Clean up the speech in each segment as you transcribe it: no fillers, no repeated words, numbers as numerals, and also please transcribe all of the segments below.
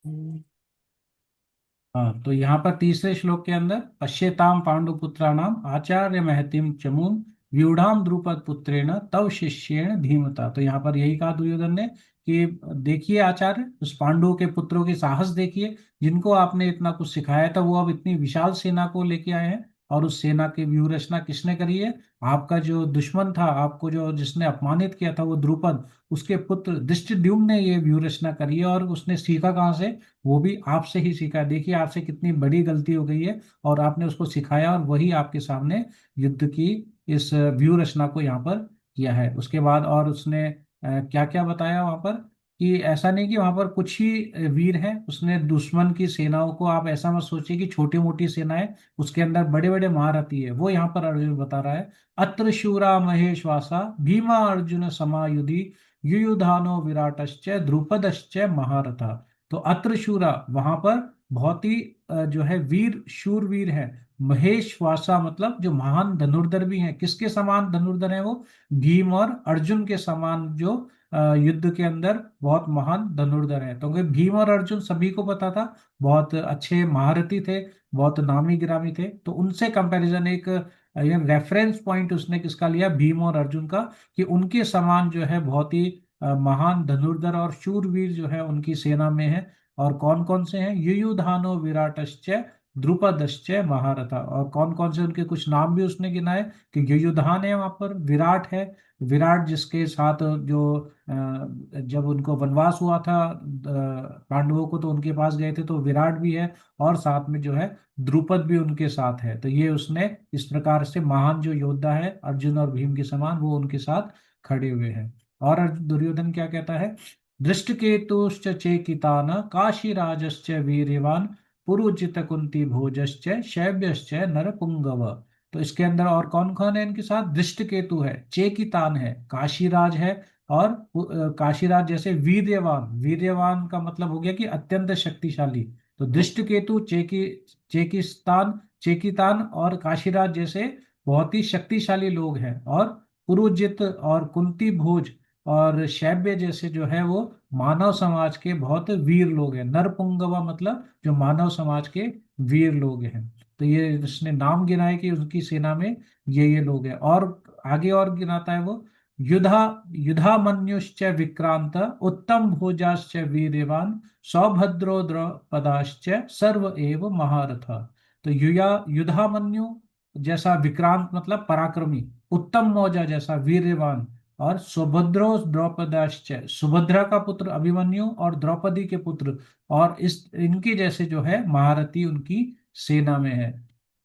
हाँ, तो यहाँ पर तीसरे श्लोक के अंदर पश्येताम पांडुपुत्राणाम आचार्य महतिम चमूम व्यूढ़ाम द्रुपद पुत्रेण तव शिष्येण धीमता। तो यहाँ पर यही कहा दुर्योधन ने कि देखिए आचार्य, उस पांडुओं के पुत्रों के साहस देखिए, जिनको आपने इतना कुछ सिखाया था, वो अब इतनी विशाल सेना को लेके आए हैं। और उस सेना की व्यूह रचना किसने करी है? आपका जो दुश्मन था, आपको जो जिसने अपमानित किया था, वो द्रुपद, उसके पुत्र धृष्टद्युम्न ने ये व्यूह रचना करी है। और उसने सीखा कहाँ से? वो भी आपसे ही सीखा है। देखिए आपसे कितनी बड़ी गलती हो गई है, और आपने उसको सिखाया, और वही आपके सामने युद्ध की इस व्यूह रचना को यहाँ पर किया है। उसके बाद और उसने क्या क्या बताया वहां पर, कि ऐसा नहीं कि वहां पर कुछ ही वीर हैं। उसने दुश्मन की सेनाओं को, आप ऐसा मत सोचिए कि छोटी मोटी सेना है, उसके अंदर बड़े बड़े महारथी है। वो यहाँ पर अर्जुन बता रहा है, अत्र शूरा महेश्वासा भीमा अर्जुन समायुधि युयुधानो विराटश्च द्रुपदश्च महारथा। तो अत्रशूरा, वहां पर बहुत ही जो है वीर, शूरवीर है। महेश वासा मतलब जो महान धनुर्धर भी हैं। किसके समान धनुर्धर हैं वो? भीम और अर्जुन के समान, जो युद्ध के अंदर बहुत महान धनुर्धर हैं। तो क्योंकि भीम और अर्जुन सभी को पता था, बहुत अच्छे महारथी थे, बहुत नामी गिरामी थे। तो उनसे कंपैरिजन, एक रेफरेंस पॉइंट उसने किसका लिया? भीम और अर्जुन का, कि उनके समान जो है बहुत ही महान धनुर्धर और शूरवीर जो है उनकी सेना में है। और कौन कौन से हैं? युयुधानो विराटश्च द्रुपदश्च महारथा। और कौन कौन से उनके कुछ नाम भी उसने गिनाए, कि युयुधान है वहां पर, विराट है, विराट जिसके साथ जो जब उनको वनवास हुआ था पांडवों को, तो उनके पास गए थे, तो विराट भी है। और साथ में जो है द्रुपद भी उनके साथ है। तो ये उसने इस प्रकार से महान जो योद्धा है अर्जुन और भीम के समान, वो उनके साथ खड़े हुए हैं। और दुर्योधन क्या कहता है? दृष्टकेतुश्च चेकितान काशीराजश्च वीर्यवान पुरुजित कुंती भोजश्च शैब्यश्च नरपुंगव। तो इसके अंदर और कौन कौन है इनके साथ? दृष्टकेतु है, चेकितान है, काशीराज है, और काशीराज जैसे वीर्यवान। वीर्यवान का मतलब हो गया कि अत्यंत शक्तिशाली। तो दृष्टकेतु, चेकिस्तान, चेकितान और काशीराज जैसे बहुत ही शक्तिशाली लोग हैं। और पुरुजित और कुंती भोज और शैब्य जैसे जो है वो मानव समाज के बहुत वीर लोग हैं। नरपुंगवा मतलब जो मानव समाज के वीर लोग हैं। तो ये इसने नाम गिनाए कि उनकी सेना में ये लोग हैं। और आगे और गिनाता है वो, युधा युधामन्युश्च विक्रांत उत्तम भोजाश्च वीर्यवान सौभद्रो द्रौपदाश्च सर्व एव महारथा। तो युधामन्यु जैसा विक्रांत मतलब पराक्रमी, उत्तम मौजा जैसा वीर्यवान, और सुभद्रो द्रौपदाश्च, सुभद्रा का पुत्र अभिमन्यु और द्रौपदी के पुत्र, और इस इनके जैसे जो है महारथी उनकी सेना में है।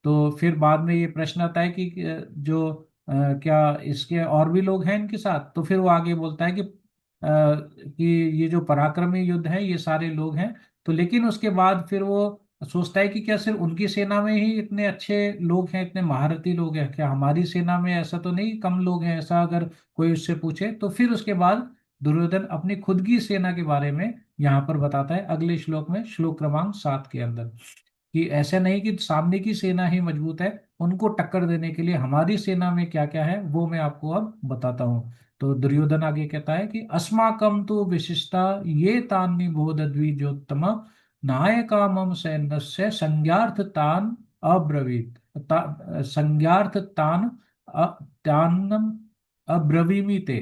तो फिर बाद में ये प्रश्न आता है कि जो क्या इसके और भी लोग हैं इनके साथ? तो फिर वो आगे बोलता है कि ये जो पराक्रमी युद्ध है ये सारे लोग हैं। तो लेकिन उसके बाद फिर वो सोचता है कि क्या सिर्फ उनकी सेना में ही इतने अच्छे लोग हैं, इतने महारथी लोग हैं? क्या हमारी सेना में ऐसा तो नहीं, कम लोग हैं? ऐसा अगर कोई उससे पूछे, तो फिर उसके बाद दुर्योधन अपनी खुद की सेना के बारे में यहाँ पर बताता है अगले श्लोक में, श्लोक क्रमांक 7 के अंदर, कि ऐसे नहीं कि सामने की सेना ही मजबूत है, उनको टक्कर देने के लिए हमारी सेना में क्या क्या है वो मैं आपको अब बताता हूँ। तो दुर्योधन आगे कहता है कि अस्माकं तु विशिष्टा ये तान्नि बोध द्विजोत्तम नायका मम सैन्यस्य संज्ञार्थ तान अब्रवीत, संज्ञार्थ तान तान्नम अब्रवीमि ते।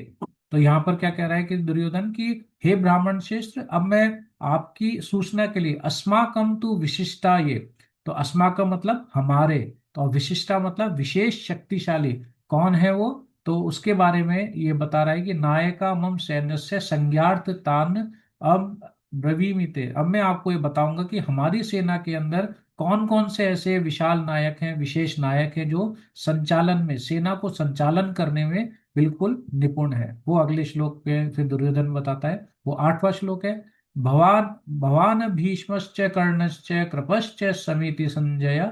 तो यहाँ पर क्या कह रहा है कि दुर्योधन की, हे ब्राह्मण श्रेष्ठ, अब मैं आपकी सूचना के लिए, अस्माकम तु विशिष्टा ये, तो अस्माकम मतलब हमारे, तो विशिष्टा मतलब विशेष शक्तिशाली। कौन है वो? तो उसके बारे में ये बता रहा है कि नायका मम सैन्य से संज्ञार्थ तान अब ब्रवीमिते। अब मैं आपको ये बताऊंगा कि हमारी सेना के अंदर कौन कौन से ऐसे विशाल नायक हैं, विशेष नायक हैं, जो संचालन में, सेना को संचालन करने में बिल्कुल निपुण है। वो अगले श्लोक पे फिर दुर्योधन बताता है। वो 8वां श्लोक है। भवान भवान भीष्मश्च कर्णश्च कृपश्च समिति संजय,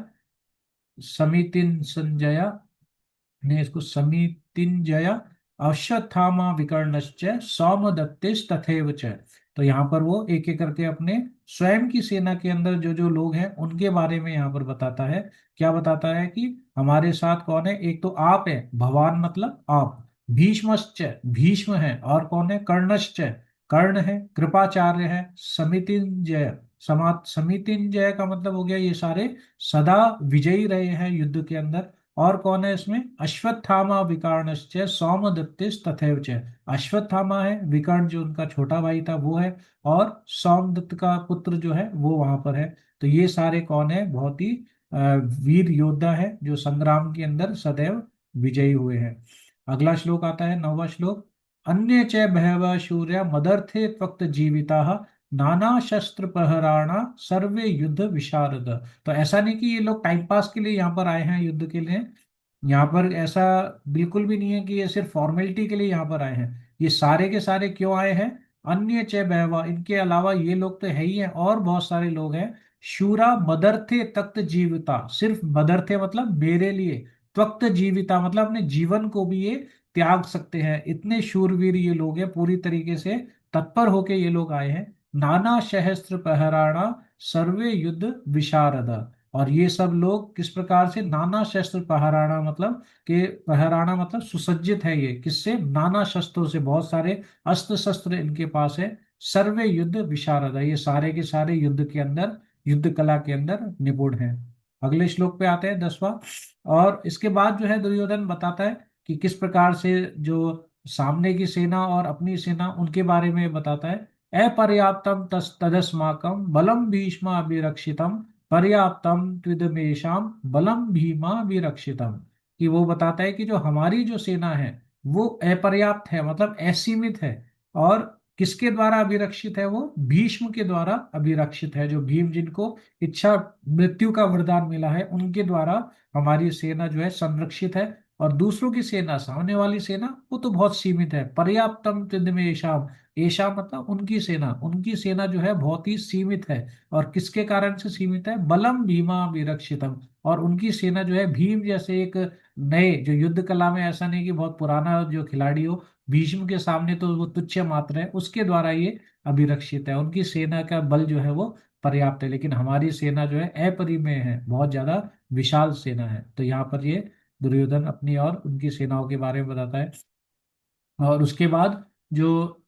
समितिन संजय ने इसको समितिंजय अश्वत्थामा विकर्णश्च सौमदत्तिस तथैव च। तो यहाँ पर वो एक एक करके अपने स्वयं की सेना के अंदर जो जो लोग हैं उनके बारे में यहाँ पर बताता है। क्या बताता है? कि हमारे साथ कौन है? एक तो आप है, भवान मतलब आप, भीष्मश्च भीष्म है, और कौन है? कर्णश्च कर्ण है, कृपाचार्य है, समितिंजय समितिंजय का मतलब हो गया ये सारे सदा विजयी रहे हैं युद्ध के अंदर। और कौन है इसमें? अश्वत्थामा विकर्णश्च सौमदत्तिस तथैव च। अश्वत्थामा है, विकर्ण जो उनका छोटा भाई था वो है, और सौमदत्त का पुत्र जो है वो वहां पर है। तो ये सारे कौन है? बहुत ही वीर योद्धा है जो संग्राम के अंदर सदैव विजयी हुए हैं। अगला श्लोक आता है 9वां श्लोक। अन्य च बहवः शूर्या मदर्थे त्वक्त जीविता नाना शस्त्र प्रहराणा सर्वे युद्ध विशारद। तो ऐसा नहीं कि ये लोग टाइम पास के लिए यहाँ पर आए हैं युद्ध के लिए। यहाँ पर ऐसा बिल्कुल भी नहीं है कि ये सिर्फ फॉर्मेलिटी के लिए यहाँ पर आए हैं। ये सारे के सारे क्यों आए हैं? अन्य च बहवा, इनके अलावा ये लोग तो है ही हैं, और बहुत सारे लोग हैं। शूरा मदर्थे तख्त जीविता, सिर्फ मदर्थे मतलब मेरे लिए, त्वक्त जीविता मतलब अपने जीवन को भी ये त्याग सकते हैं। इतने शूरवीर ये लोग हैं, पूरी तरीके से तत्पर होके ये लोग आए हैं। नाना सहस्त्र प्रहराणा सर्वे युद्ध विशारद। और ये सब लोग किस प्रकार से? नाना शस्त्र पहराना मतलब कि पहराना मतलब सुसज्जित है ये किससे? नाना शस्त्रों से, बहुत सारे अस्त्र शस्त्र इनके पास है। सर्वे युद्ध विशारद है, ये सारे के सारे युद्ध के अंदर, युद्ध कला के अंदर निपुण हैं। अगले श्लोक पे आते हैं 10वां। और इसके बाद जो है दुर्योधन बताता है कि किस प्रकार से जो सामने की सेना और अपनी सेना उनके बारे में बताता है। अपर्याप्तम तस् तदस्माकं बलम भीष्म अभिरक्षितम पर्याप्तम त्विदमेषाम बलम भीमा विरक्षितम। कि वो बताता है कि जो हमारी जो सेना है वो अपर्याप्त है, मतलब असीमित है। और किसके द्वारा अभिरक्षित है? वो भीष्म के द्वारा अभिरक्षित है। जो भीम, जिनको इच्छा मृत्यु का वरदान मिला है, उनके द्वारा हमारी सेना जो है संरक्षित है। और दूसरों की सेना, सामने वाली सेना, वो तो बहुत सीमित है। पर्याप्तम तिदमेषाम, ऐशा मतलब उनकी सेना, उनकी सेना जो है बहुत ही सीमित है। और किसके कारण से सीमित है? बलम भीमा विरक्षितम। और उनकी सेना जो है भीम जैसे एक नए, जो युद्ध कला में ऐसा नहीं कि बहुत पुराना जो खिलाड़ी हो, भीष्म के सामने तो वो तुच्छ मात्र है, उसके द्वारा ये अभिरक्षित है। उनकी सेना का बल जो है वो पर्याप्त है, लेकिन हमारी सेना जो है अपरिमेय है, बहुत ज्यादा विशाल सेना है। तो यहाँ पर ये दुर्योधन अपनी और उनकी सेनाओं के बारे में बताता है। और उसके बाद जो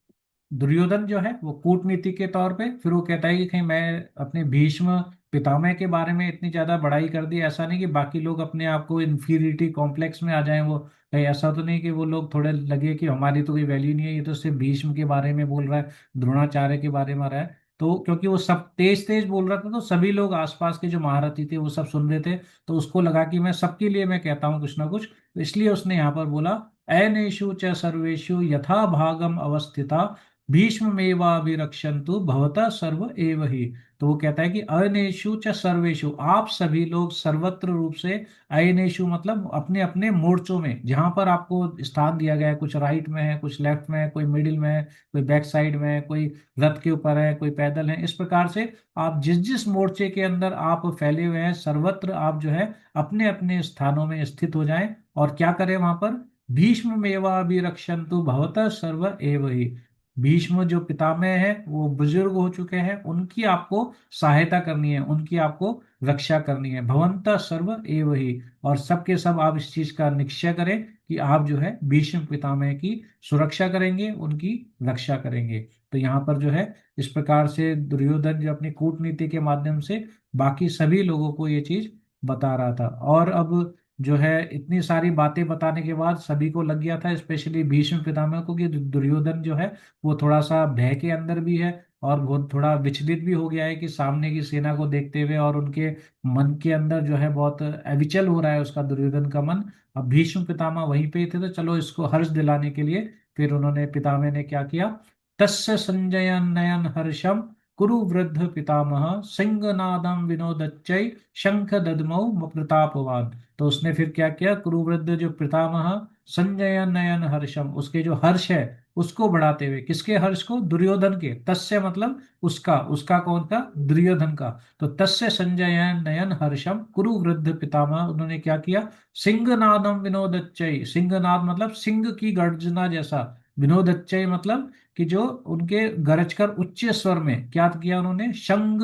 दुर्योधन जो है वो कूटनीति के तौर पे फिर वो कहता है कि कहीं मैं अपने भीष्म पितामह के बारे में इतनी ज्यादा बड़ाई कर दी, ऐसा नहीं कि बाकी लोग अपने आप को इन्फीरियरिटी कॉम्प्लेक्स में आ जाएं। वो कहीं ऐसा तो नहीं कि वो लोग थोड़े लगे कि हमारी तो कोई वैल्यू नहीं है, ये तो सिर्फ भीष्म के बारे में बोल रहा है, द्रोणाचार्य के बारे में रहा है। तो क्योंकि वो सब तेज तेज बोल रहा था, तो सभी लोग आसपास के जो महारथी थे वो सब सुन रहे थे। तो उसको लगा कि मैं सबके लिए मैं कहता हूँ कुछ ना कुछ, तो इसलिए उसने यहाँ पर बोला अनेषु च सर्वेषु यथा भागम अवस्थिता भीष्ममेवाभिरक्षन्तु भवतः सर्व एव ही। तो वो कहता है कि अयनेषु च सर्वेषु, आप सभी लोग सर्वत्र रूप से, अयनेषु मतलब अपने अपने मोर्चों में, जहां पर आपको स्थान दिया गया है, कुछ राइट में है, कुछ लेफ्ट में है, कोई मिडिल में है, कोई बैक साइड में है, कोई रथ के ऊपर है, कोई पैदल है, इस प्रकार से आप जिस जिस मोर्चे के अंदर आप फैले हुए हैं, सर्वत्र आप जो है अपने अपने स्थानों में स्थित हो जाएं। और क्या करें वहां पर? भीष्ममेवाभिरक्षन्तु भवतः सर्व एव ही। भीष्म जो पितामह है वो बुजुर्ग हो चुके हैं, उनकी आपको सहायता करनी है, उनकी आपको रक्षा करनी है। भवंतः सर्व एव ही। और सबके सब आप इस चीज का निश्चय करें कि आप जो है भीष्म पितामह की सुरक्षा करेंगे, उनकी रक्षा करेंगे। तो यहाँ पर जो है इस प्रकार से दुर्योधन जो अपनी कूटनीति के माध्यम से बाकी सभी लोगों को ये चीज बता रहा था। और अब जो है इतनी सारी बातें बताने के बाद सभी को लग गया था, स्पेशली भीष्म पितामह को, कि दुर्योधन जो है वो थोड़ा सा भय के अंदर भी है, और वो थोड़ा विचलित भी हो गया है कि सामने की सेना को देखते हुए, और उनके मन के अंदर जो है बहुत अविचल हो रहा है उसका, दुर्योधन का मन। अब भीष्म पितामह वहीं पे थे, तो चलो इसको हर्ष दिलाने के लिए फिर उन्होंने, पितामह ने क्या किया? तस्य संजय नयन हर्षम कुरु वृद्ध पितामह सिंहनादम विनोदच्चै शंख दद्मौ प्रतापवान। तो उसने फिर क्या किया? कुरुवृद्ध जो पितामह संजय नयन हर्षम, उसके जो हर्ष है उसको बढ़ाते हुए, किसके हर्ष को? दुर्योधन के। तस्य मतलब उसका, उसका कौन का? दुर्योधन का। तो तस्य संजय नयन हर्षम कुरु वृद्ध पितामह, उन्होंने क्या किया? सिंहनादम विनोदच्चय, सिंहनाद मतलब सिंह की गर्जना जैसा, विनोदच्चय मतलब कि जो उनके गरज कर उच्च स्वर में क्या किया उन्होंने? शंख,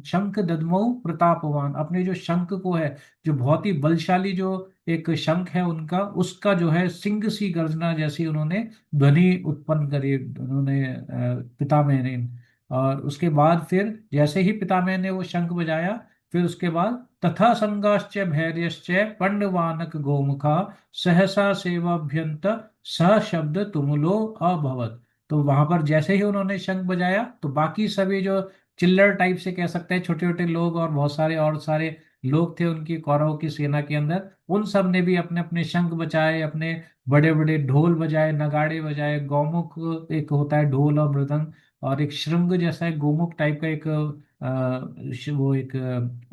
शंख दद्मौ प्रतापवान, अपने जो शंख को है, जो बहुत ही बलशाली जो एक शंख है उनका, उसका जो है सिंह सी गर्जना जैसी उन्होंने ध्वनि उत्पन्न करी, उन्होंने पितामह ने। और उसके बाद फिर जैसे ही पितामह ने वो शंख बजाया, फिर उसके बाद तथा संगाश्च भैर्यश्च पंडवानक गोमुखा सहसा सेवाभ्यंत स शब्द तुमुलो अभवत। तो वहां पर जैसे ही उन्होंने शंख बजाया तो बाकी सभी जो चिल्लर टाइप से कह सकते हैं, छोटे छोटे लोग और बहुत सारे और सारे लोग थे उनकी कौरवों की सेना के अंदर, उन सब ने भी अपने अपने शंख बजाए, अपने बड़े बड़े ढोल बजाए, नगाड़े बजाए। गौमुख एक होता है ढोल और मृदंग, और एक श्रृंग जैसा एक गोमुख टाइप का एक वो एक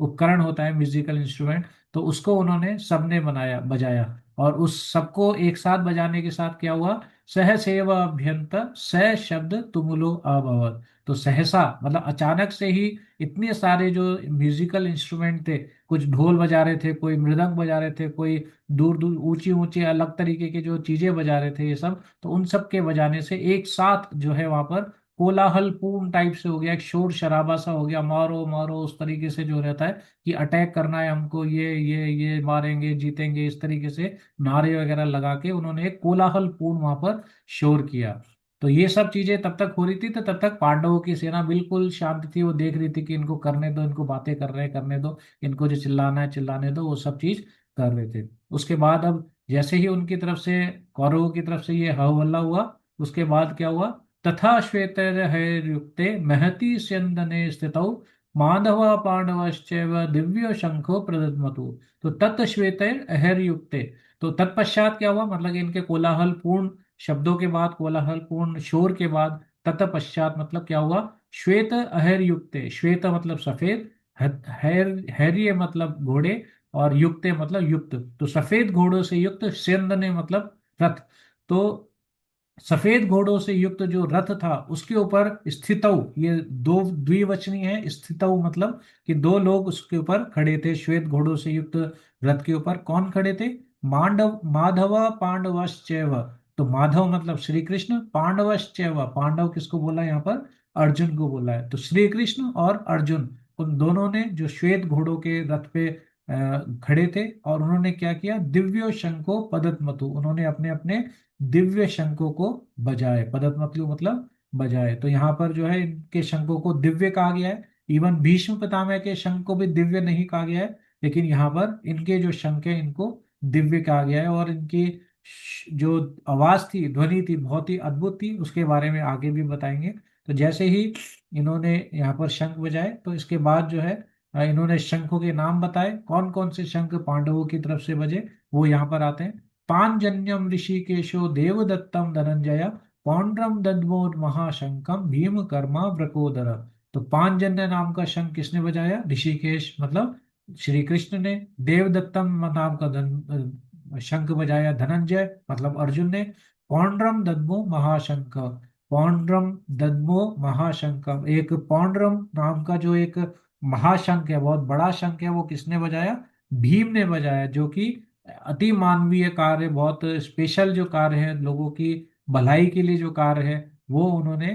उपकरण होता है, म्यूजिकल इंस्ट्रूमेंट। तो उसको उन्होंने सबने बनाया बजाया, और उस सबको एक साथ बजाने के साथ क्या हुआ, सहसेव अभ्यंत स शब्द तुमुलो अभवत। तो सहसा मतलब अचानक से ही इतने सारे जो म्यूजिकल इंस्ट्रूमेंट थे, कुछ ढोल बजा रहे थे, कोई मृदंग बजा रहे थे, कोई दूर दूर ऊंची ऊंची अलग तरीके के जो चीजें बजा रहे थे ये सब, तो उन सब के बजाने से एक साथ जो है वहां पर कोलाहल पूर्ण टाइप से हो गया, एक शोर शराबा सा हो गया, मारो मारो उस तरीके से जो रहता है कि अटैक करना है हमको, ये मारेंगे जीतेंगे, इस तरीके से नारे वगैरह लगा के उन्होंने एक कोलाहल पूर्ण वहां पर शोर किया। तो ये सब चीजें तब तक हो रही थी, तो तब तक पांडवों की सेना बिल्कुल शांत थी, वो देख रही थी कि इनको करने दो, इनको बातें कर रहे हैं करने दो, इनको जो चिल्लाना है चिल्लाने दो, वो सब चीज कर रहे थे। उसके बाद अब जैसे ही उनकी तरफ से, कौरवों की तरफ से ये हल्ला हुआ, उसके बाद क्या हुआ, तथा श्वेतैर्युक्ते महती स्यंदने स्थितौ माधव पांडवश्चैव दिव्यो शंखो प्रदद्मतु। तो तत्श्वेतैर्युक्ते, तो तत्पश्चात क्या हुआ, मतलब कि इनके कोलाहल पूर्ण शब्दों के बाद, कोलाहल पूर्ण शोर के बाद, तत्पश्चात मतलब क्या हुआ, श्वेत अहर युक्ते, श्वेत मतलब सफेद, हैर्य मतलब घोड़े, और युक्ते मतलब युक्त, तो सफेद घोड़ों से युक्त, सेंदने मतलब रथ। तो सफेद घोड़ों से युक्त जो रथ था उसके ऊपर स्थितौ, ये दो द्विवचनी है, स्थितौ मतलब कि दो लोग उसके ऊपर खड़े थे, श्वेत घोड़ों से युक्त रथ के ऊपर कौन खड़े थे, माधव पांडवश्चैव। तो माधव मतलब श्री कृष्ण, पांडवश्चैव, पांडव किसको बोला यहाँ पर, अर्जुन को बोला है। तो श्री कृष्ण और अर्जुन, उन दोनों ने जो श्वेत घोड़ों के रथ पे खड़े थे, और उन्होंने क्या किया, दिव्यो शंको पदतमतु, उन्होंने अपने अपने दिव्य शंखों को बजाए, पदतमतु मतलब बजाए। तो यहाँ पर जो है इनके शंखों को दिव्य कहा गया है। इवन भीष्म पितामह के शंख को भी दिव्य नहीं कहा गया है, लेकिन यहाँ पर इनके जो शंख है इनको दिव्य कहा गया है। और इनकी जो आवाज थी, ध्वनि थी, बहुत ही अद्भुत थी, उसके बारे में आगे भी बताएंगे। तो जैसे ही इन्होंने यहाँ पर शंख बजाए, तो इसके बाद जो है इन्होंने शंखों के नाम बताए, कौन कौन से शंख पांडवों की तरफ से बजे, वो यहाँ पर आते हैं। पांजन्यम ऋषिकेशो देवदत्तम धनंजय पौंड्रम दद्मो महाशंकम भीम कर्मा व्रकोदर। तो पांजन्य नाम का शंख किसने बजाया, ऋषिकेश मतलब श्री कृष्ण ने। देवदत्तम नाम का शंख बजाया धनंजय मतलब अर्जुन ने। पौंड्रम दद्मो महाशंख, पौंड्रम दद्मो महाशंखम, एक पौंड्रम नाम का जो एक महाशंख है, बहुत बड़ा शंख है, वो किसने बजाया, भीम ने बजाया, जो कि अति मानवीय कार्य, बहुत स्पेशल जो कार्य है, लोगों की भलाई के लिए जो कार्य है, वो उन्होंने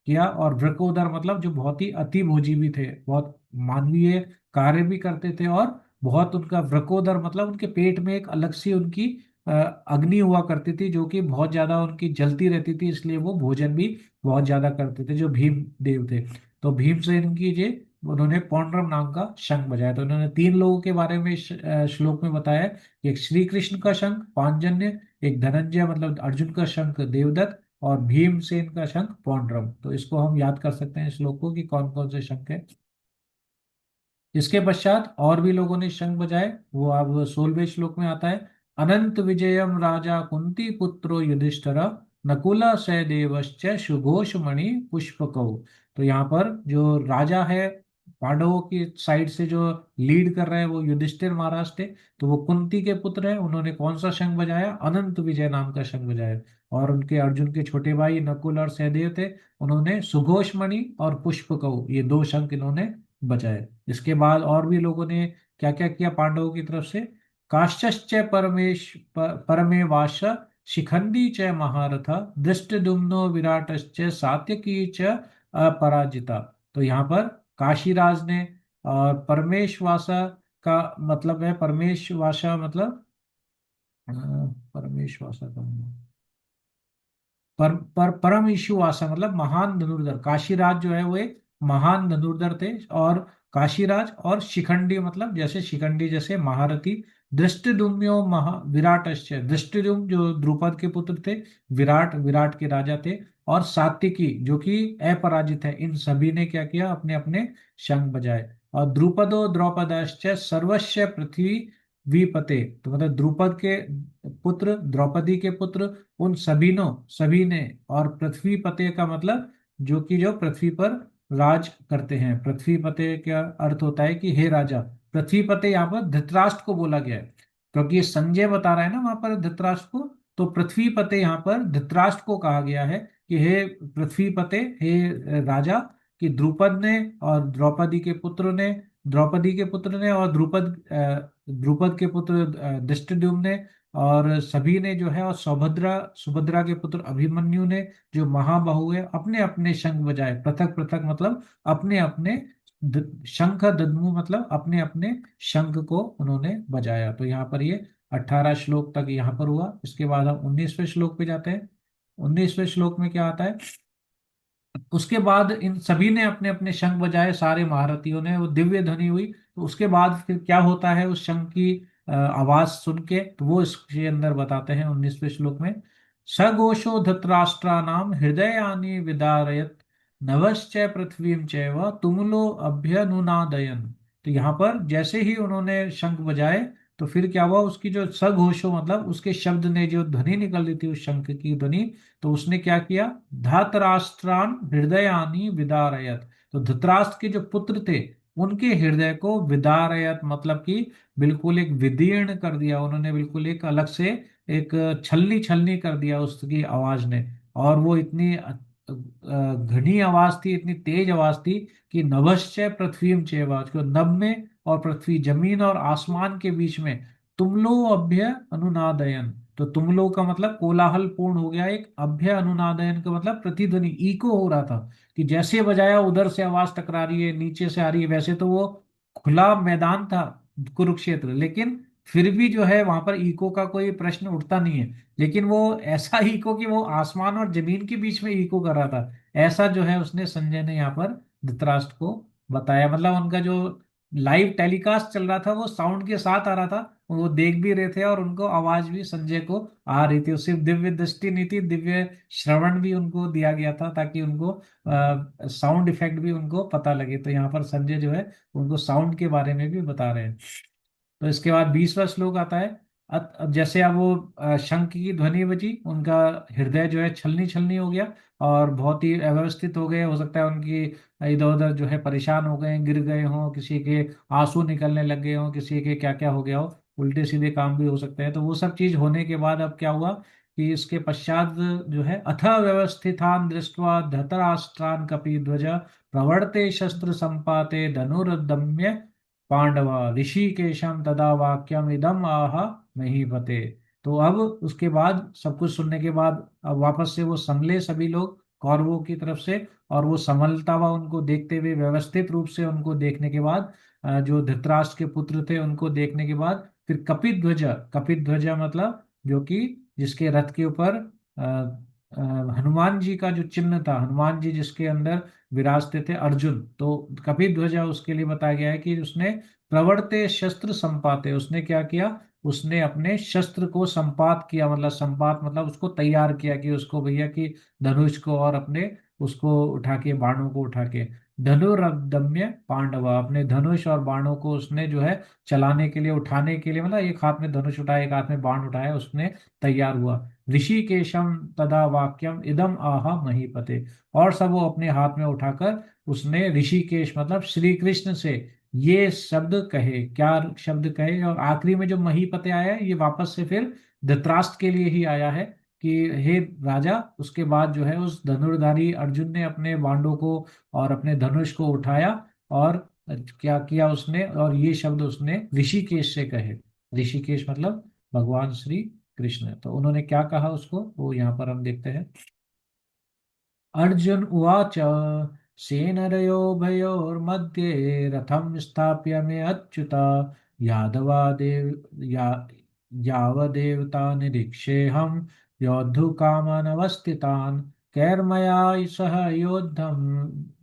किया। और वृकोदर मतलब जो बहुत ही अति भोजी भी थे, बहुत मानवीय कार्य भी करते थे, और बहुत उनका वृकोदर मतलब उनके पेट में एक अलग सी उनकी अग्नि हुआ करती थी, जो कि बहुत ज्यादा उनकी जलती रहती थी, इसलिए वो भोजन भी बहुत ज्यादा करते थे, जो भीम देव थे। तो भीमसेन की जे उन्होंने पौंड्रम नाम का शंख बजाया। तो उन्होंने तीन लोगों के बारे में श्लोक में बताया, एक श्री कृष्ण का शंख पांजन्य, एक धनंजय मतलब अर्जुन का शंख देवदत्त, और भीमसेन का शंख पौंड्रम। तो इसको हम याद कर सकते हैं श्लोक को कि कौन कौन से शंख है। इसके पश्चात और भी लोगों ने शंख बजाए, वो अब 16वें श्लोक में आता है। अनंत विजयम राजा कुंती पुत्रो युधिष्ठिर नकुला सहदेवश्च सुघोषमणि पुष्पकौ। तो यहाँ पर जो राजा है पांडवों की साइड से, जो लीड कर रहे हैं, वो युधिष्ठिर महाराज थे। तो वो कुंती के पुत्र हैं, उन्होंने कौन सा शंख बजाया, अनंत विजय नाम का शंख बजाया। और उनके अर्जुन के छोटे भाई नकुल और सहदेव थे, उन्होंने सुघोषमणि और पुष्पकौ, ये दो शंख इन्होंने बचाए। इसके बाद और भी लोगों ने क्या क्या किया पांडवों की तरफ से, काश्चश्च परमे वाश शिखंडी च महारथ दृष्टद्युम्नो विराटश्च सात्यकी च अपराजिता। तो यहाँ पर काशीराज ने, और परमेशवासा का मतलब है, परमेशवासा मतलब अ, परमेशवासा का मतलब परम ईशुवासा मतलब महान धनुर्धर। काशीराज जो है वो एक महान धनुर्धर थे। और काशीराज और शिखंडी मतलब जैसे शिखंडी जैसे महारथी। धृष्टद्युम्नो महा विराटश्च, धृष्टद्युम्न जो द्रुपद के पुत्र थे, विराट विराट के राजा थे, और सात्विकी जो कि अपराजित है, इन सभी ने क्या किया, अपने अपने शंख बजाए। और द्रुपदो द्रौपदश्च सर्वस्व पृथ्वी विपते, तो मतलब द्रुपद के पुत्र, द्रौपदी के पुत्र, उन सभी ने, और पृथ्वी पते का मतलब जो पृथ्वी पर राज करते हैं। पृथ्वी पते का अर्थ होता है कि हे राजा। पृथ्वी पते यहाँ पर धृतराष्ट्र को बोला गया है, क्योंकि संजय बता रहा है ना वहां पर धृतराष्ट्र को। तो पृथ्वी पते यहाँ पर धृतराष्ट्र को कहा गया है कि हे पृथ्वी पते, हे राजा, कि द्रुपद ने और द्रौपदी के पुत्र ने और द्रुपद के पुत्र धृष्टद्युम्न ने, और सभी ने जो है, और सुभद्रा सुभद्रा के पुत्र अभिमन्यु ने, जो महाबाहु है, अपने अपने शंख बजाए। पृथक पृथक मतलब अपने अपने शंख दद्मु मतलब अपने अपने शंख को उन्होंने बजाया। तो यहाँ पर ये 18 श्लोक तक यहाँ पर हुआ। इसके बाद हम 19वें श्लोक पे जाते हैं। 19वें श्लोक में क्या आता है, उसके बाद इन सभी ने अपने अपने शंख बजाए, सारे महारथियों ने, वो दिव्य ध्वनि हुई। तो उसके बाद फिर क्या होता है उस शंख की आवाज सुन के, तो वो इसके अंदर बताते हैं 19वें श्लोक में। सघोषो धृतराष्ट्राणाम हृदयानि विदारयत नभश्च पृथ्वीं चैव तुमुलो अभ्यनुनादयन। तो यहाँ पर जैसे ही उन्होंने शंख बजाए, तो फिर क्या हुआ, उसकी जो सघोषो मतलब उसके शब्द ने जो ध्वनि निकल रही थी उस शंख की ध्वनि, तो उसने क्या किया, धातराष्ट्रान हृदयानि विदारयत। तो धृतराष्ट्र के जो पुत्र थे उनके हृदय को विदारयत मतलब कि बिल्कुल एक विदीर्ण कर दिया उन्होंने, बिल्कुल एक अलग से एक छलनी छलनी कर दिया उसकी आवाज ने। और वो इतनी घनी आवाज थी, इतनी तेज आवाज थी कि नभश्च पृथ्वी चैव, जो नभ में और पृथ्वी जमीन और आसमान के बीच में, तुमलो अभ्य अनुनादयन। तो तुमलो का मतलब कोलाहल पूर्ण हो गया, एक अभ्य अनुनादयन का मतलब प्रतिध्वनि, इको हो रहा था, कि जैसे बजाया उधर से आवाज टकरा रही है, नीचे से आ रही है। वैसे तो वो खुला मैदान था कुरुक्षेत्र, लेकिन फिर भी जो है वहां पर इको का कोई प्रश्न उठता नहीं है। लेकिन वो ऐसा इको कि वो आसमान और जमीन के बीच में इको कर रहा था, ऐसा जो है उसने संजय ने यहाँ पर धृतराष्ट्र को बताया। मतलब उनका जो लाइव टेलीकास्ट चल रहा था वो साउंड के साथ आ रहा था, वो देख भी रहे थे, और उनको आवाज भी संजय को आ रही थी। सिर्फ दिव्य दृष्टि नहीं थी, दिव्य श्रवण भी उनको दिया गया था, ताकि उनको साउंड इफेक्ट भी उनको पता लगे। तो यहाँ पर संजय जो है उनको साउंड के बारे में भी बता रहे हैं। तो इसके बाद 20वां श्लोक आता है। अब जैसे अब वो शंख की ध्वनि बजी, उनका हृदय जो है छलनी छलनी हो गया, और बहुत ही अव्यवस्थित हो गए। हो सकता है उनकी इधर उधर जो है परेशान हो गए, गिर गए हों, किसी के आंसू निकलने लग गए हों, किसी के क्या क्या हो गया हो, उल्टे सीधे काम भी हो सकते हैं। तो वो सब चीज होने के बाद अब क्या हुआ कि इसके पश्चात जो है, अथ व्यवस्थितान दृष्ट्वा धृतराष्ट्रान कपिध्वज प्रवर्ते शस्त्र संपाते धनुर्दम्य पांडवा ऋषिकेशम तदा वाक्यम इदम आह महीपते। तो अब उसके बाद सब कुछ सुनने के बाद अब वापस से वो संभले सभी लोग कौरवों की तरफ से, और वो संभलता हुआ उनको देखते हुए, व्यवस्थित रूप से उनको देखने के बाद, जो धृतराष्ट्र के पुत्र थे उनको देखने के बाद, फिर कपिध्वज, कपिध्वज मतलब जो कि जिसके रथ के ऊपर अ, अ, हनुमान जी का जो चिन्ह था, हनुमान जी जिसके अंदर विराजते थे अर्जुन, तो कपिध्वजा उसके लिए बताया गया है कि उसने प्रवर्ते शस्त्र संपाते, उसने क्या किया, उसने अपने शस्त्र को संपात किया। मतलब संपात मतलब उसको तैयार किया, कि उसको भैया की धनुष को और अपने उसको उठा के, बाणों को उठा के, धनुर्दम्य पांडवा, अपने धनुष और बाणों को उसने जो है चलाने के लिए, उठाने के लिए, मतलब एक हाथ में धनुष उठाया, एक हाथ में बाण उठाया, उसने तैयार हुआ। ऋषिकेशम तदा वाक्यम इदम आह महीपते, और सब वो अपने हाथ में उठाकर उसने ऋषिकेश मतलब श्री कृष्ण से ये शब्द कहे। क्या शब्द कहे, और आखिरी में जो महीपते आया है, ये वापस से फिर धृतराष्ट्र के लिए ही आया है, कि हे राजा। उसके बाद जो है उस धनुर्धारी अर्जुन ने अपने बाणों को और अपने धनुष को उठाया, और क्या किया उसने, और ये शब्द उसने ऋषिकेश से कहे। ऋषिकेश मतलब भगवान श्री कृष्ण। तो उन्होंने क्या कहा उसको, वो यहाँ पर हम देखते हैं। अर्जुन उवाच सेनयोर्भयोर्मध्ये रथं स्थाप्य मे अच्युता यादवा देव या यावदेवता निरीक्षेऽहं योद्धु कामान् अवस्थितान् कैर्मया सह योद्धम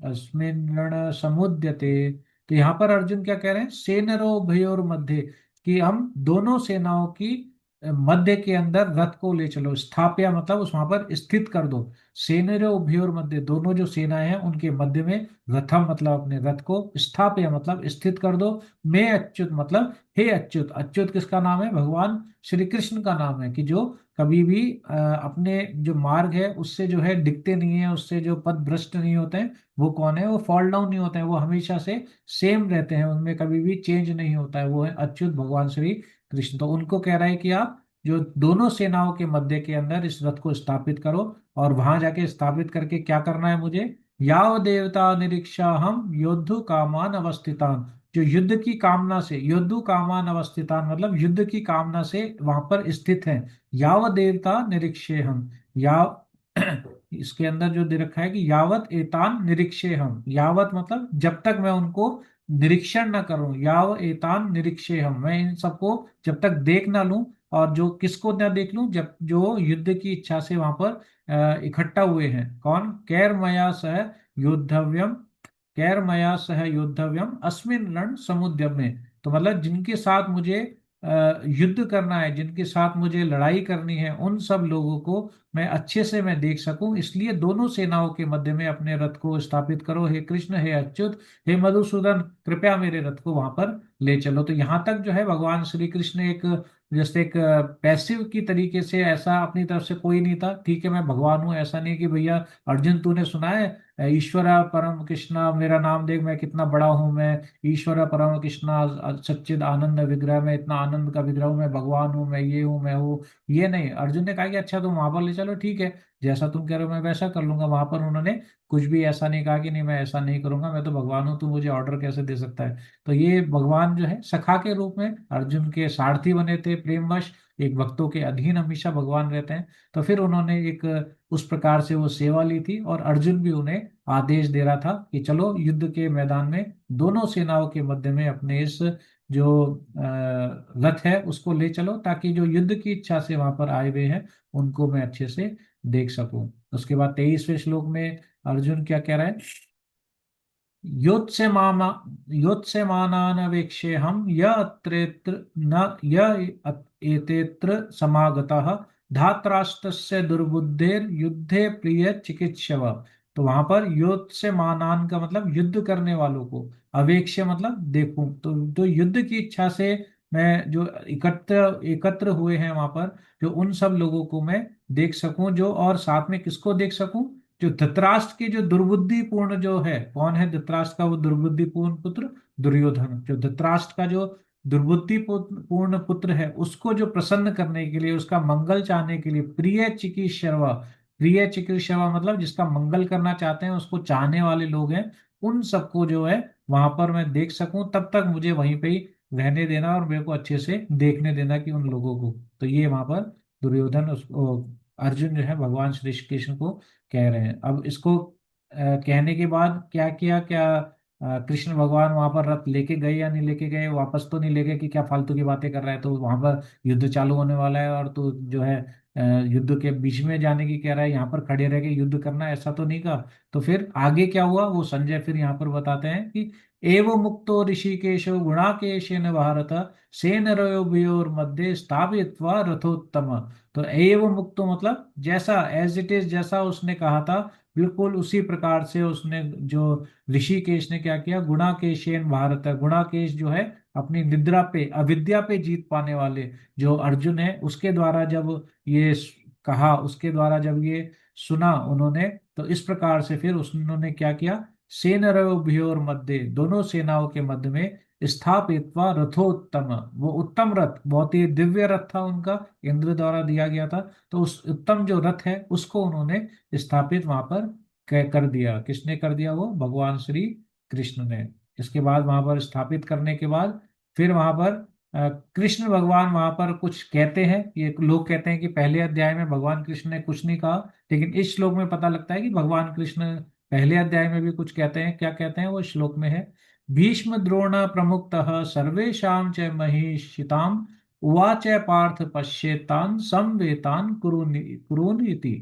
अस्मिन् रण समुद्यते। तो यहाँ पर अर्जुन क्या कह रहे हैं, सेनरो भयोर मध्य, कि हम दोनों सेनाओं की मध्य के अंदर रथ को ले चलो। स्थाप्या मतलब उस वहां पर स्थित कर दो। सेनरो उभयोर मध्य, दोनों जो सेनाएं हैं उनके मध्य में रथम मतलब अपने रथ को, स्थाप्य मतलब स्थित कर दो। मैं अच्युत मतलब हे अच्युत। अच्युत किसका नाम है, भगवान श्री कृष्ण का नाम है, कि जो कभी भी अपने जो मार्ग है उससे जो है दिखते नहीं है, उससे जो पथ भ्रष्ट नहीं होते हैं। वो कौन है, वो फॉल डाउन नहीं होते हैं, वो हमेशा से सेम रहते हैं, उनमें कभी भी चेंज नहीं होता है। वो है अच्युत भगवान श्री कृष्ण। तो उनको कह रहा है कि आप जो दोनों सेनाओं के मध्य के अंदर इस रथ को स्थापित करो, और वहां जाके स्थापित करके क्या करना है मुझे, याव देवता निरीक्षा हम योद्धु कामान अवस्थितान, जो युद्ध की कामना से, योद्धु कामान अवस्थितान मतलब युद्ध की कामना से वहां पर स्थित है। याव देवता निरीक्षे हम, याव इसके अंदर जो दे रखा है कि यावत एतान निरीक्षे हम, यावत मतलब जब तक मैं उनको निरीक्षण न करूं, याव एतान निरीक्षे हम, मैं इन सबको जब तक देख ना लूं, और जो किसको ना देख लूं, जब जो युद्ध की इच्छा से वहां पर इकट्ठा हुए हैं। कौन, कैरमया सह योद्धव्यम, कैरमया सह योद्धव्यम अस्मिन रण समुद्यम में। तो मतलब जिनके साथ मुझे युद्ध करना है, जिनके साथ मुझे लड़ाई करनी है, उन सब लोगों को मैं अच्छे से मैं देख सकूं, इसलिए दोनों सेनाओं के मध्य में अपने रथ को स्थापित करो। हे कृष्ण, हे अच्युत, हे मधुसूदन, कृपया मेरे रथ को वहां पर ले चलो। तो यहाँ तक जो है भगवान श्री कृष्ण एक जैसे एक पैसिव की तरीके से, ऐसा अपनी तरफ से कोई नहीं था, ठीक है मैं भगवान हूँ, ऐसा नहीं कि भैया अर्जुन तूने सुना है ईश्वर परम कृष्णा मेरा नाम देख मैं कितना बड़ा हूँ, मैं ईश्वर परम कृष्णा सच्चिद आनंद विग्रह, में इतना आनंद का विग्रह हूँ, मैं भगवान हूँ, मैं ये हूँ, मैं हूँ। ये नहीं, अर्जुन ने कहा कि अच्छा तुम वहां पर ले चलो, ठीक है जैसा तुम कह रहे हो मैं वैसा कर लूंगा। वहां पर उन्होंने कुछ भी ऐसा नहीं कहा कि नहीं मैं ऐसा नहीं करूंगा, मैं तो भगवान हूँ, तू मुझे ऑर्डर कैसे दे सकता है। तो ये भगवान जो है सखा के रूप में अर्जुन के सारथी बने थे प्रेमवश, एक भक्तों के अधीन हमेशा भगवान रहते हैं। तो फिर उन्होंने एक उस प्रकार से वो सेवा ली थी, और अर्जुन भी उन्हें आदेश दे रहा था कि चलो युद्ध के मैदान में दोनों सेनाओं के मध्य में अपने इस जो रथ है उसको ले चलो, ताकि जो युद्ध की इच्छा से वहां पर आए हुए हैं उनको मैं अच्छे से देख सकूं। उसके बाद 23वें श्लोक में अर्जुन क्या कह रहा है, योत्स्यमाना योत्स्यमानानवेक्षे हम य अत्रेत्र न य एतेत्र समागतः धात्राष्ट्रस्य दुर्बुद्धेर युद्धे प्रिय चिकित्सव। तो वहां पर योत्स्यमानान का मतलब युद्ध करने वालों को, अवेक्ष्य मतलब देखूं, तो युद्ध की इच्छा से मैं जो एकत्र एकत्र हुए हैं वहां पर, जो उन सब लोगों को मैं देख सकूं, जो और साथ में किसको देख सकूं, जो धृतराष्ट्र की जो दुर्बुद्धिपूर्ण जो है, कौन है धृतराष्ट्र का वो दुर्बुद्धिपूर्ण पुत्र, दुर्योधन। जो धृतराष्ट्र का जो दुर्बुद्धिपूर्ण पुत्र है, उसको जो प्रसन्न करने के लिए, उसका मंगल चाहने के लिए, प्रिय चिकीर्षव, प्रिय चिकीर्षव मतलब जिसका मंगल करना चाहते हैं, उसको चाहने वाले लोग हैं, उन सबको जो है वहां पर मैं देख सकूं, तब तक मुझे वहीं पे ही रहने देना, और मेरे को अच्छे से देखने देना कि उन लोगों को। तो ये वहां पर दुर्योधन अर्जुन जो है भगवान श्री कृष्ण को कह रहे हैं। अब इसको कहने के बाद क्या किया, क्या कृष्ण भगवान वहां पर रथ लेके गए या नहीं लेके गए, वापस तो नहीं ले गए कि क्या फालतू की बातें कर रहा है, तो वहां पर युद्ध चालू होने वाला है और तो जो है युद्ध के बीच में जाने की कह रहा है, यहाँ पर खड़े रह के युद्ध करना, ऐसा तो नहीं कहा। तो फिर आगे क्या हुआ वो संजय फिर यहाँ पर बताते हैं कि एव मुक्तो ऋषिकेशो गुणाकेशेन भारत सेनयोर मध्य स्थापित्वा रथोत्तम। तो एव मुक्तो मतलब जैसा एज इट इज, जैसा उसने कहा था बिल्कुल उसी प्रकार से उसने, जो ऋषिकेश ने क्या किया, गुणाकेशेन भारत है, गुणाकेश जो है अपनी निद्रा पे अविद्या पे जीत पाने वाले जो अर्जुन है, उसके द्वारा जब ये कहा, उसके द्वारा जब ये सुना उन्होंने, तो इस प्रकार से फिर उन्होंने क्या किया, सेनयोर मध्य, दोनों सेनाओं के मध्य में स्थापित रथोत्तम, वो उत्तम रथ, बहुत ही दिव्य रथ था उनका, इंद्र द्वारा दिया गया था। तो उस उत्तम जो रथ है उसको उन्होंने स्थापित वहां पर कर दिया। किसने कर दिया, वो भगवान श्री कृष्ण ने। इसके बाद वहां पर स्थापित करने के बाद फिर वहां पर कृष्ण भगवान वहां पर कुछ कहते हैं। ये लोग कहते हैं कि पहले अध्याय में भगवान कृष्ण ने कुछ नहीं कहा, लेकिन इस श्लोक में पता लगता है कि भगवान कृष्ण पहले अध्याय में भी कुछ कहते हैं। क्या कहते हैं वो श्लोक में है, भीष्म द्रोण प्रमुख सर्वेशा च महिषिताम उवाच पार्थ पश्येतान समवेतान कुरुन इति।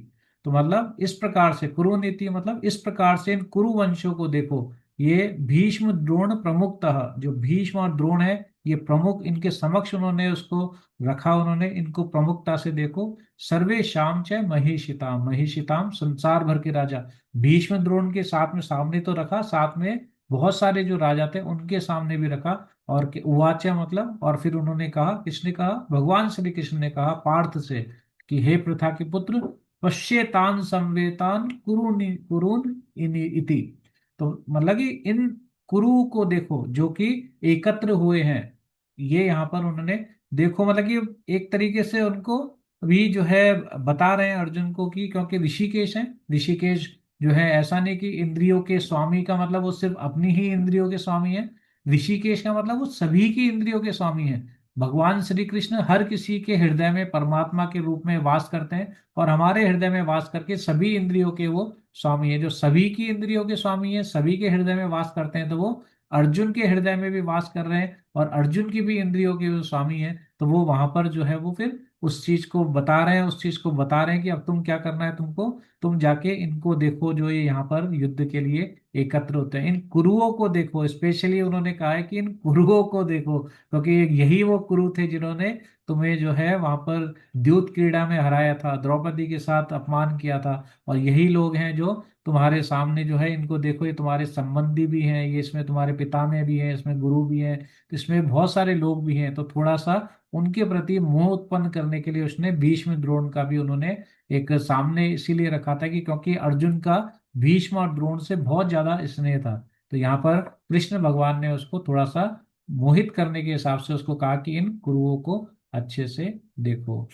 तो मतलब इस प्रकार से, कुरुन इति मतलब इस प्रकार से इन कुरु वंशों को देखो। ये भीष्म द्रोण प्रमुखतः, जो भीष्म और द्रोण है ये प्रमुख, इनके समक्ष उन्होंने उसको रखा, उन्होंने इनको प्रमुखता से देखो। सर्वे शाम च महिषिताम, महिषिताम संसार भर के राजा, भीष्म द्रोण के साथ में सामने तो रखा, साथ में बहुत सारे जो राजा थे उनके सामने भी रखा। और उवाच मतलब, और फिर उन्होंने कहा, किसने कहा, भगवान श्री कृष्ण ने कहा पार्थ से कि हे पृथा के पुत्र, पश्येतान संवेतान कुरुन कुरुन इति। तो मतलब कि इन कुरु को देखो जो कि एकत्र हुए हैं। ये यहाँ पर उन्होंने देखो, मतलब कि एक तरीके से उनको भी जो है बता रहे हैं अर्जुन को कि, क्योंकि ऋषिकेश है, ऋषिकेश जो है ऐसा नहीं कि इंद्रियों के स्वामी का मतलब वो सिर्फ अपनी ही इंद्रियों के स्वामी है। ऋषिकेश का मतलब वो सभी की इंद्रियों के स्वामी है। भगवान श्री कृष्ण हर किसी के हृदय में परमात्मा के रूप में वास करते हैं, और हमारे हृदय में वास करके सभी इंद्रियों के वो स्वामी है। जो सभी की इंद्रियों के स्वामी है, सभी के हृदय में वास करते हैं, तो वो अर्जुन के हृदय में भी वास कर रहे हैं, और अर्जुन की भी इंद्रियों के वो स्वामी है। तो वो वहां पर जो है वो फिर उस चीज को बता रहे हैं, उस चीज को बता रहे हैं कि अब तुम क्या करना है तुमको, तुम जाके इनको देखो जो ये यहाँ पर युद्ध के लिए एकत्र होते हैं। इन कुरुओं को देखो, स्पेशली उन्होंने कहा है कि इन कुरुओं को देखो, क्योंकि यही वो कुरु थे जिन्होंने तुम्हें जो है वहां पर द्यूत क्रीड़ा में हराया था, द्रौपदी के साथ अपमान किया था। और यही लोग हैं जो तुम्हारे सामने जो है, इनको देखो, ये तुम्हारे संबंधी भी हैं, ये इसमें तुम्हारे पिता में भी हैं, इसमें गुरु भी हैं, तो इसमें बहुत सारे लोग भी हैं। तो थोड़ा सा उनके प्रति मोह उत्पन्न करने के लिए उसने भीष्म द्रोण का भी उन्होंने एक सामने इसीलिए रखा था कि क्योंकि अर्जुन का भीष्म और द्रोण से बहुत ज्यादा स्नेह था। तो यहाँ पर कृष्ण भगवान ने उसको थोड़ा सा मोहित करने के हिसाब से उसको कहा कि इन कुरुओं को अच्छे से देखो।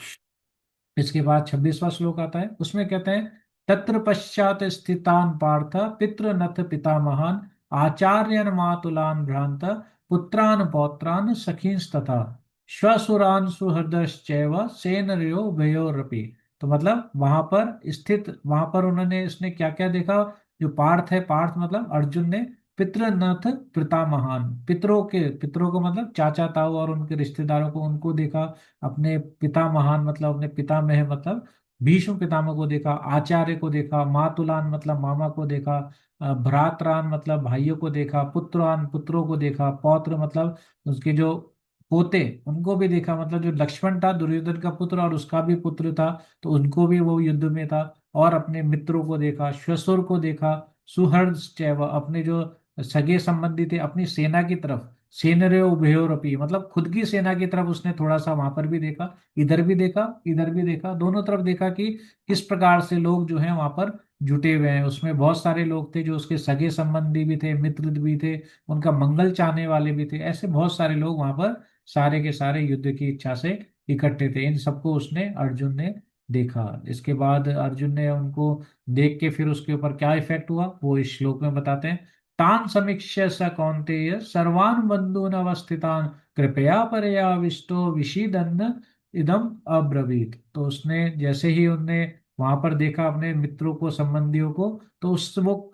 इसके बाद 26वां श्लोक आता है, उसमें कहते हैं, तत्र पश्चात स्थितान पार्थ पितृनथ पितामहान आचार्यन मातुलान भ्रांत पुत्रान पौत्रान सखींस्तथा श्वसुरान सुहृदश्चैव सेनर्यो उभयोरपि। तो मतलब वहां पर स्थित, वहां पर उन्होंने इसने क्या क्या देखा, जो पार्थ है, पार्थ मतलब अर्जुन ने पितृनथ पितामहान, पितरों को मतलब चाचा ताऊ और उनके रिश्तेदारों को, उनको देखा। अपने पिता महान मतलब अपने पिता में है, मतलब भीष्म पितामह को देखा, आचार्य को देखा, मातुलान मतलब मामा को देखा, भ्रातरान मतलब भाइयों को देखा, पुत्रान पुत्रों को देखा, पौत्र मतलब उसके जो पोते उनको भी देखा, मतलब जो लक्ष्मण था दुर्योधन का पुत्र और उसका भी पुत्र था, तो उनको भी वो युद्ध में था। और अपने मित्रों को देखा, श्वसुर को देखा, सुहृद अपने जो सगे संबंधी थे अपनी सेना की तरफ, सेनरे उभयोरपि मतलब खुद की सेना की तरफ उसने थोड़ा सा वहां पर भी देखा, इधर भी देखा, इधर भी देखा, दोनों तरफ देखा कि किस प्रकार से लोग जो हैं वहां पर जुटे हुए हैं। उसमें बहुत सारे लोग थे जो उसके सगे संबंधी भी थे, मित्र भी थे, उनका मंगल चाहने वाले भी थे, ऐसे बहुत सारे लोग वहां पर सारे के सारे युद्ध की इच्छा से इकट्ठे थे। इन सबको उसने, अर्जुन ने देखा। इसके बाद अर्जुन ने उनको देख के फिर उसके ऊपर क्या इफेक्ट हुआ वो इस श्लोक में बताते हैं। तान समीक्ष्य स कौन्तेय सर्वान् बन्धून् अवस्थितान् कृपया पर्याविष्टो विषीदन्न इदम अब्रवीत। तो उसने जैसे ही उनने वहां पर देखा अपने मित्रों को, संबंधियों को, तो उस वो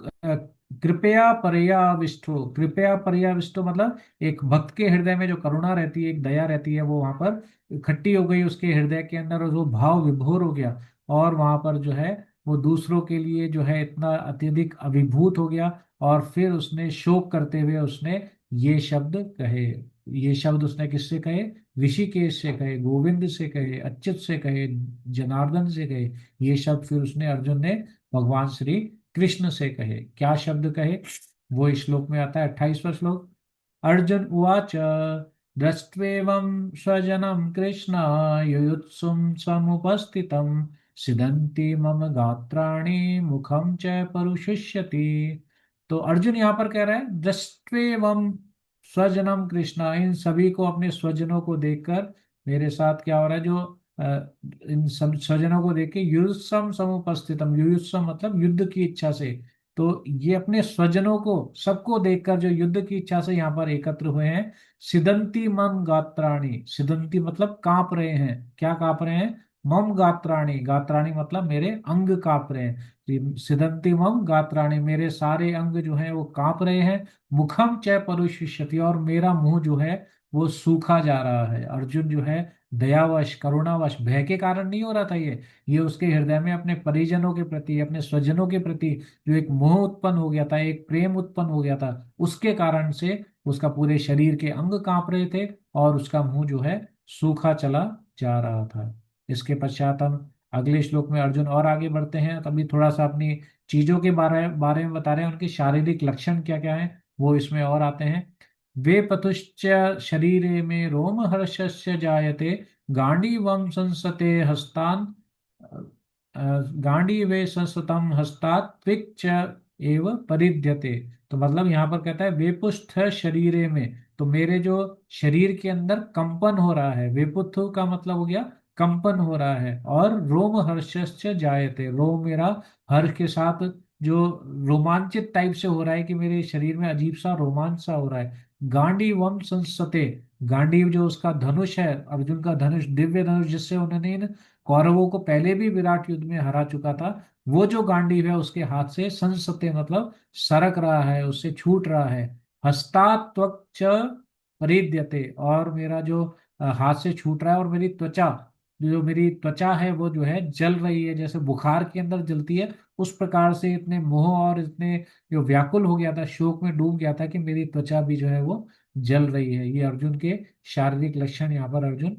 कृपया पर्याविष्टो, कृपया पर्याविष्टो मतलब एक भक्त के हृदय में जो करुणा रहती है, एक दया रहती है, वो वहां पर इकट्ठी हो गई उसके हृदय के अंदर, और वो भाव विभोर हो गया। और वहां पर जो है वो दूसरों के लिए जो है इतना अत्यधिक अभिभूत हो गया। और फिर उसने शोक करते हुए उसने ये शब्द कहे। ये शब्द उसने किससे कहे, ऋषिकेश से कहे, गोविंद से कहे, अच्युत से कहे, जनार्दन से कहे। ये शब्द फिर उसने, अर्जुन ने भगवान श्री कृष्ण से कहे। क्या शब्द कहे वो इस श्लोक में आता है, 28वां श्लोक। अर्जुन उवाच दृष्ट्वेवं स्वजनं कृष्ण युयुत्सुं समुपस्थितं सिदन्ति मम गात्राणि मुखं च परुशिष्यति। तो अर्जुन यहाँ पर कह रहा है, दृष्ट्वेवं स्वजनम कृष्ण, इन सभी को, अपने स्वजनों को देखकर मेरे साथ क्या हो रहा है, जो इन सब स्वजनों को देख के युयुत्सम समुपस्थितम, युयुत्सम मतलब युद्ध की इच्छा से। तो ये अपने स्वजनों को सबको देखकर जो युद्ध की इच्छा से यहाँ पर एकत्र हुए हैं। सिदंती मम गात्राणी, सिदंती मतलब कांप रहे हैं, क्या कांप रहे हैं, मम गात्राणी, गात्राणी मतलब मेरे अंग कांप रहे हैं। सिदंती मम गात्राणी, मेरे सारे अंग जो हैं वो कांप रहे हैं। मुखम च परुष्यति, और मेरा मुंह जो है वो सूखा जा रहा है। अर्जुन जो है दयावश करुणावश भय के कारण नहीं हो रहा था ये उसके हृदय में अपने परिजनों के प्रति, अपने स्वजनों के प्रति जो एक मोह उत्पन्न हो गया था, एक प्रेम उत्पन्न हो गया था, उसके कारण से उसका पूरे शरीर के अंग कांप रहे थे और उसका मुंह जो है सूखा चला जा रहा था। इसके पश्चात हम अगले श्लोक में अर्जुन और आगे बढ़ते हैं, तभी थोड़ा सा अपनी चीजों के बारे बारे में बता रहे हैं, उनके शारीरिक लक्षण क्या क्या है वो इसमें और आते हैं। वे पतुश्च शरीरे में रोम हर्षस्य जायते गांडीवं संसते हस्तान गांडीवे संसतम हस्तात् त्विक् च एव परिध्यते। तो मतलब यहाँ पर कहता है वेपुस्थ शरीरे में, तो मेरे जो शरीर के अंदर कंपन हो रहा है, वेपुत्थ का मतलब हो गया कंपन हो रहा है, और रोम हर्षस्य जायते, रोम मेरा हर्ष के साथ जो रोमांचित टाइप से हो रहा है कि मेरे शरीर में अजीब सा रोमांच सा हो रहा है। गांडीवम संसते, गांडीव जो उसका धनुष है, अर्जुन का धनुष, दिव्य धनुष जिससे उन्होंने इन कौरवों को पहले भी विराट युद्ध में हरा चुका था, वो जो गांडीव है उसके हाथ से संसते मतलब सरक रहा है, उससे छूट रहा है। हस्तात्वच परिद्यते, और मेरा जो हाथ से छूट रहा है, और मेरी त्वचा, जो मेरी त्वचा है वो जो है जल रही है, जैसे बुखार के अंदर जलती है उस प्रकार से, इतने मोह और इतने जो व्याकुल हो गया था, शोक में डूब गया था कि मेरी त्वचा भी जो है वो जल रही है। ये अर्जुन के शारीरिक लक्षण यहाँ पर अर्जुन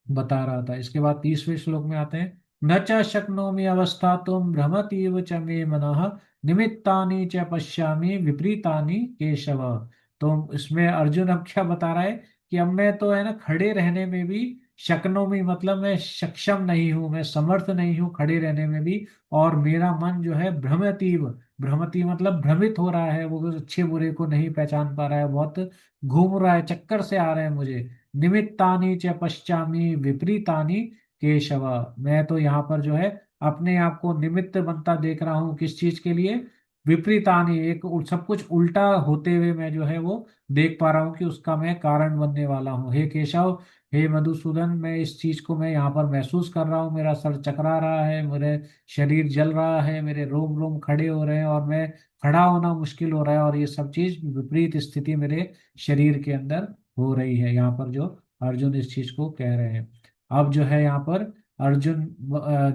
बता रहा था। इसके बाद 30वें श्लोक में आते हैं, न च शक्नोमि अवस्था तुम भ्रमतीव च मे मनः निमित्तानि च पश्यामि विपरीतानि केशव। तो इसमें अर्जुन अब क्या बता रहा है कि अब मैं तो है ना खड़े रहने में भी, शक्नोमि मतलब मैं सक्षम नहीं हूं, मैं समर्थ नहीं हूं खड़े रहने में भी, और मेरा मन जो है भ्रमतीव, भ्रमती मतलब भ्रमित हो रहा है, वो अच्छे बुरे को नहीं पहचान पा रहा है, बहुत घूम रहा है, चक्कर से आ रहे हैं मुझे। निमित्तानि च पश्चामि विपरीतानि केशव, मैं तो यहाँ पर जो है अपने आप को निमित्त बनता देख रहा हूँ, किस चीज के लिए, विपरीतानि, एक सब कुछ उल्टा होते हुए मैं जो है वो देख पा रहा हूँ कि उसका मैं कारण बनने वाला हूँ। हे केशव, हे मधुसूदन, मैं इस चीज को मैं यहाँ पर महसूस कर रहा हूँ, मेरा सर चकरा रहा है, मेरे शरीर जल रहा है, मेरे रोम रोम खड़े हो रहे हैं, और मैं खड़ा होना मुश्किल हो रहा है, और ये सब चीज विपरीत स्थिति मेरे शरीर के अंदर हो रही है। यहाँ पर जो अर्जुन इस चीज को कह रहे हैं। अब जो है यहाँ पर अर्जुन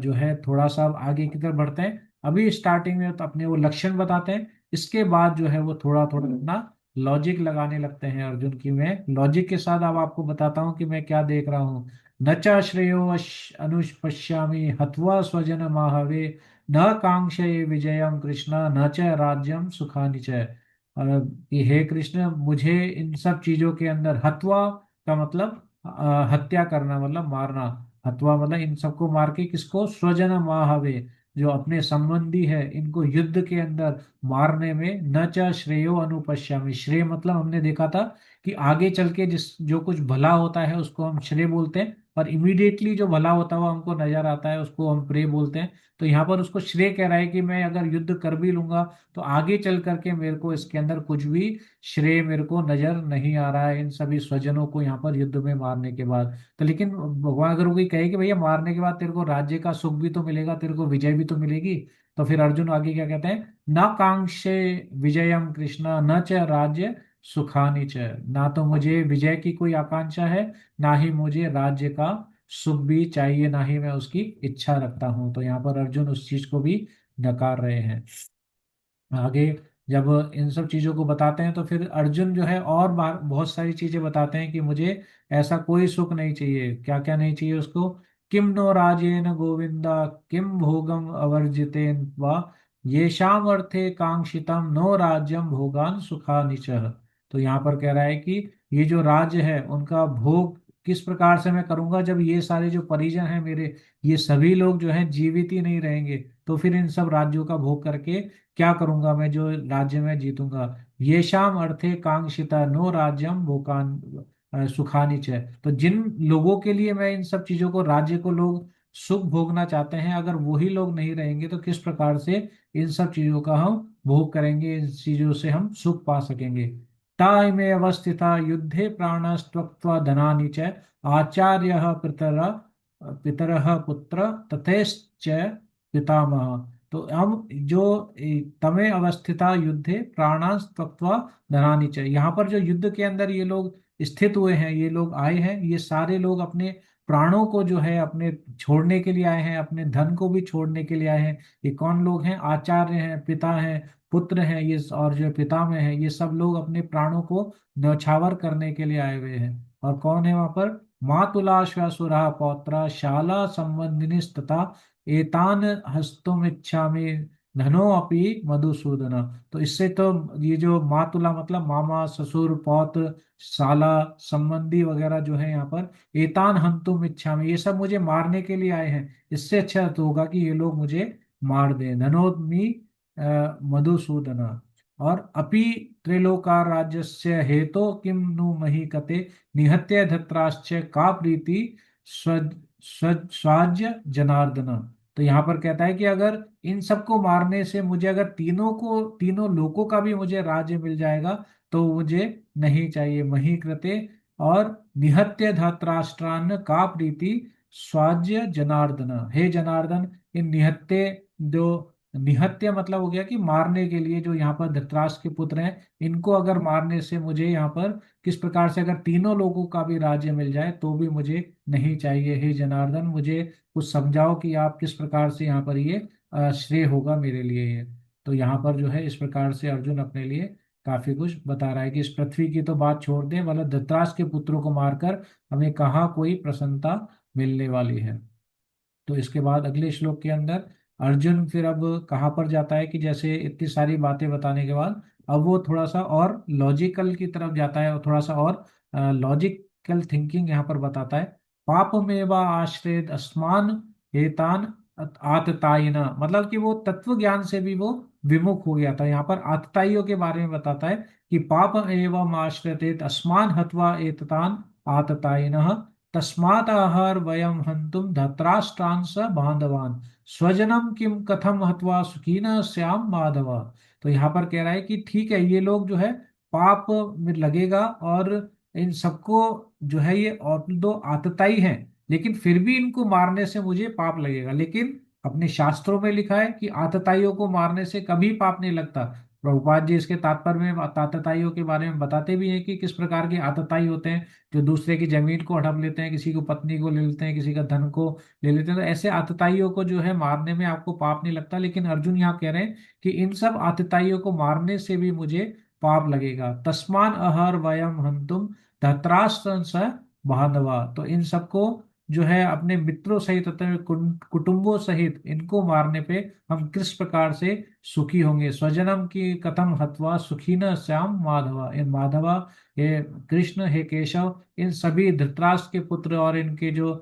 जो है थोड़ा सा आगे की तरफ बढ़ते हैं। अभी स्टार्टिंग में तो अपने वो लक्षण बताते हैं, इसके बाद जो है वो थोड़ा थोड़ा अपना लॉजिक लगाने लगते हैं अर्जुन की। मैं लॉजिक के साथ अब आपको बताता हूँ कि मैं क्या देख रहा हूँ। न च श्रेयो अनुपश्यामि हत्वा स्वजन माहवे न कांक्षे विजयम कृष्ण न च राज्यम सुखानि च। कि हे कृष्ण, मुझे इन सब चीजों के अंदर, हत्वा का मतलब हत्या करना मतलब मारना, हत्वा मतलब इन सबको मार के, किसको, स्वजन माहवे, जो अपने संबंधी है, इनको युद्ध के अंदर मारने में, न च श्रेयो अनुपश्यामि, श्रेय मतलब हमने देखा था कि आगे चल के जिस जो कुछ भला होता है उसको हम श्रेय बोलते हैं, और इमीडिएटली जो भला होता हुआ हमको नजर आता है उसको हम प्रे बोलते हैं। तो यहाँ पर उसको श्रेय कह रहा है कि मैं अगर युद्ध कर भी लूंगा तो आगे चल करके मेरे को इसके अंदर कुछ भी श्रेय मेरे को नजर नहीं आ रहा है, इन सभी स्वजनों को यहाँ पर युद्ध में मारने के बाद। तो लेकिन भगवान अगर कोई कहे कि भैया मारने के बाद तेरे को राज्य का सुख भी तो मिलेगा, तेरे को विजय भी तो मिलेगी, तो फिर अर्जुन आगे क्या कहते हैं, न कांक्षे विजयम कृष्ण न च राज्य सुखानि च, ना तो मुझे विजय की कोई आकांक्षा है, ना ही मुझे राज्य का सुख भी चाहिए, ना ही मैं उसकी इच्छा रखता हूं। तो यहाँ पर अर्जुन उस चीज को भी नकार रहे हैं। आगे जब इन सब चीजों को बताते हैं तो फिर अर्जुन जो है और बहुत सारी चीजें बताते हैं कि मुझे ऐसा कोई सुख नहीं चाहिए। क्या क्या नहीं चाहिए उसको, किम नो राजेन गोविंदा किम भोगम अवर्जितेन वा येषाम अर्थे कांक्षितम नो राज्यम भोगान सुखानिचः। तो यहाँ पर कह रहा है कि ये जो राज्य है उनका भोग किस प्रकार से मैं करूंगा, जब ये सारे जो परिजन हैं मेरे, ये सभी लोग जो हैं जीवित ही नहीं रहेंगे, तो फिर इन सब राज्यों का भोग करके क्या करूंगा मैं, जो राज्य में जीतूंगा। ये शाम अर्थे कांक्षिता नो राज्यम भोकान सुखानी च। तो जिन लोगों के लिए मैं इन सब चीजों को, राज्य को लोग सुख भोगना चाहते हैं, अगर वही लोग नहीं रहेंगे तो किस प्रकार से इन सब चीजों का हम भोग करेंगे, इन चीजों से हम सुख पा सकेंगे। ताय में अवस्थिता युद्धे प्राणस्त्वक्त्वा धनानि च आचार्य पितर पितरः पुत्र तथैश्च पितामह। तो हम जो तमे अवस्थिता युद्धे प्राणांस त्यक्त्वा धनानि च, यहाँ पर जो युद्ध के अंदर ये लोग स्थित हुए हैं, ये लोग आए हैं, ये सारे लोग अपने प्राणों को जो है अपने छोड़ने के लिए आए हैं, अपने धन को भी छोड़ने के लिए आए हैं। ये कौन लोग हैं? आचार्य हैं, पिता हैं, पुत्र हैं, ये और जो पितामह हैं, ये सब लोग अपने प्राणों को न्यौछावर करने के लिए आए हुए हैं। और कौन है वहां पर? मातुला श्वसुरा पौत्रा शाला संबंधिनी तथा एतान हस्तुमिच्छामि धनो अपि मधुसूदन। तो इससे तो ये जो मातुला मतलब मामा, ससुर, पौत्र, साला, संबंधी वगैरह जो है यहाँ पर, एतान हंतुम इच्छामि, ये सब मुझे मारने के लिए आए हैं। इससे अच्छा तो होगा कि ये लोग मुझे मार दें। धनोत्मी मधुसूदन। और अपि त्रैलोकार राज्यस्य हेतो किम नु मही कते निहत्य धत्राश्च का प्रीति स्व स्वाज्य जनार्दन। तो यहाँ पर कहता है कि अगर इन सबको मारने से मुझे, अगर तीनों लोकों का भी मुझे राज्य मिल जाएगा तो मुझे नहीं चाहिए। मही कृते और निहत्य धृतराष्ट्रान्न का प्रीति स्वाज्य जनार्दन। हे जनार्दन, इन निहत्य जो निहत्य मतलब हो गया कि मारने के लिए, जो यहाँ पर धृतराष्ट्र के पुत्र हैं, इनको अगर मारने से मुझे यहाँ पर किस प्रकार से, अगर तीनों लोगों का भी राज्य मिल जाए तो भी मुझे नहीं चाहिए। हे जनार्दन, मुझे कुछ समझाओ कि आप किस प्रकार से यहाँ पर ये श्रेय होगा मेरे लिए ये। तो यहाँ पर जो है इस प्रकार से अर्जुन अपने लिए काफी कुछ बता रहा है कि इस पृथ्वी की तो बात छोड़ दें, मतलब धृतराष्ट्र के पुत्रों को मारकर हमें कहाँ कोई प्रसन्नता मिलने वाली है। तो इसके बाद अगले श्लोक के अंदर अर्जुन फिर अब कहाँ पर जाता है कि जैसे इतनी सारी बातें बताने के बाद अब वो थोड़ा सा और लॉजिकल की तरफ जाता है, और थोड़ा सा और लॉजिकल थिंकिंग यहाँ पर बताता है। पापमेवा आश्रयेद अस्मान एतान आततायिना, मतलब कि वो तत्व ज्ञान से भी वो विमुख हो गया था। यहाँ पर आतताइयों के बारे में बताता है कि पाप एवं आश्रयेत अस्मान हत्वा एततान आततायिनः तस्मात् आहार वयम हंतुम धत्राष्ट्रान स बांधवान स्वजनम किम कथम हत्वा सुखीन श्याम माधवा। तो यहाँ पर कह रहा है कि ठीक है, ये लोग जो है पाप में लगेगा, और इन सबको जो है ये और दो आतताई हैं, लेकिन फिर भी इनको मारने से मुझे पाप लगेगा। लेकिन अपने शास्त्रों में लिखा है कि आतताइयों को मारने से कभी पाप नहीं लगता। प्रभुपाद जी इसके तात्पर्य में आतताइयों के बारे में बताते भी हैं कि किस प्रकार के आतताई होते हैं, जो दूसरे की जमीन को हड़प लेते हैं, किसी को पत्नी को ले लेते हैं, किसी का धन को ले लेते हैं। तो ऐसे आतताइयों को जो है मारने में आपको पाप नहीं लगता। लेकिन अर्जुन यहाँ कह रहे हैं कि इन सब आतताइयों को मारने से भी मुझे पाप लगेगा। तस्मान अहर वयम हंतुम धत्राष्ट्र स बांधवा। तो इन सबको जो है अपने मित्रों सहित, अपने कुटुंबों सहित इनको मारने पे हम किस प्रकार से सुखी होंगे। स्वजनम की कथम हत्वा सुखी न श्याम माधवा। इन माधवा, हे कृष्ण, हे केशव, इन सभी धृतराष्ट्र के पुत्र और इनके जो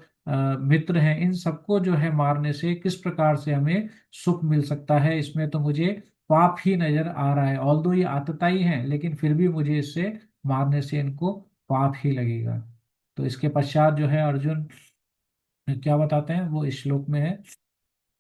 मित्र हैं, इन सबको जो है मारने से किस प्रकार से हमें सुख मिल सकता है। इसमें तो मुझे पाप ही नजर आ रहा है। ऑल्दो ये आतताई हैं, लेकिन फिर भी मुझे इससे मारने से इनको पाप ही लगेगा। तो इसके पश्चात जो है अर्जुन क्या बताते हैं वो इस श्लोक में है।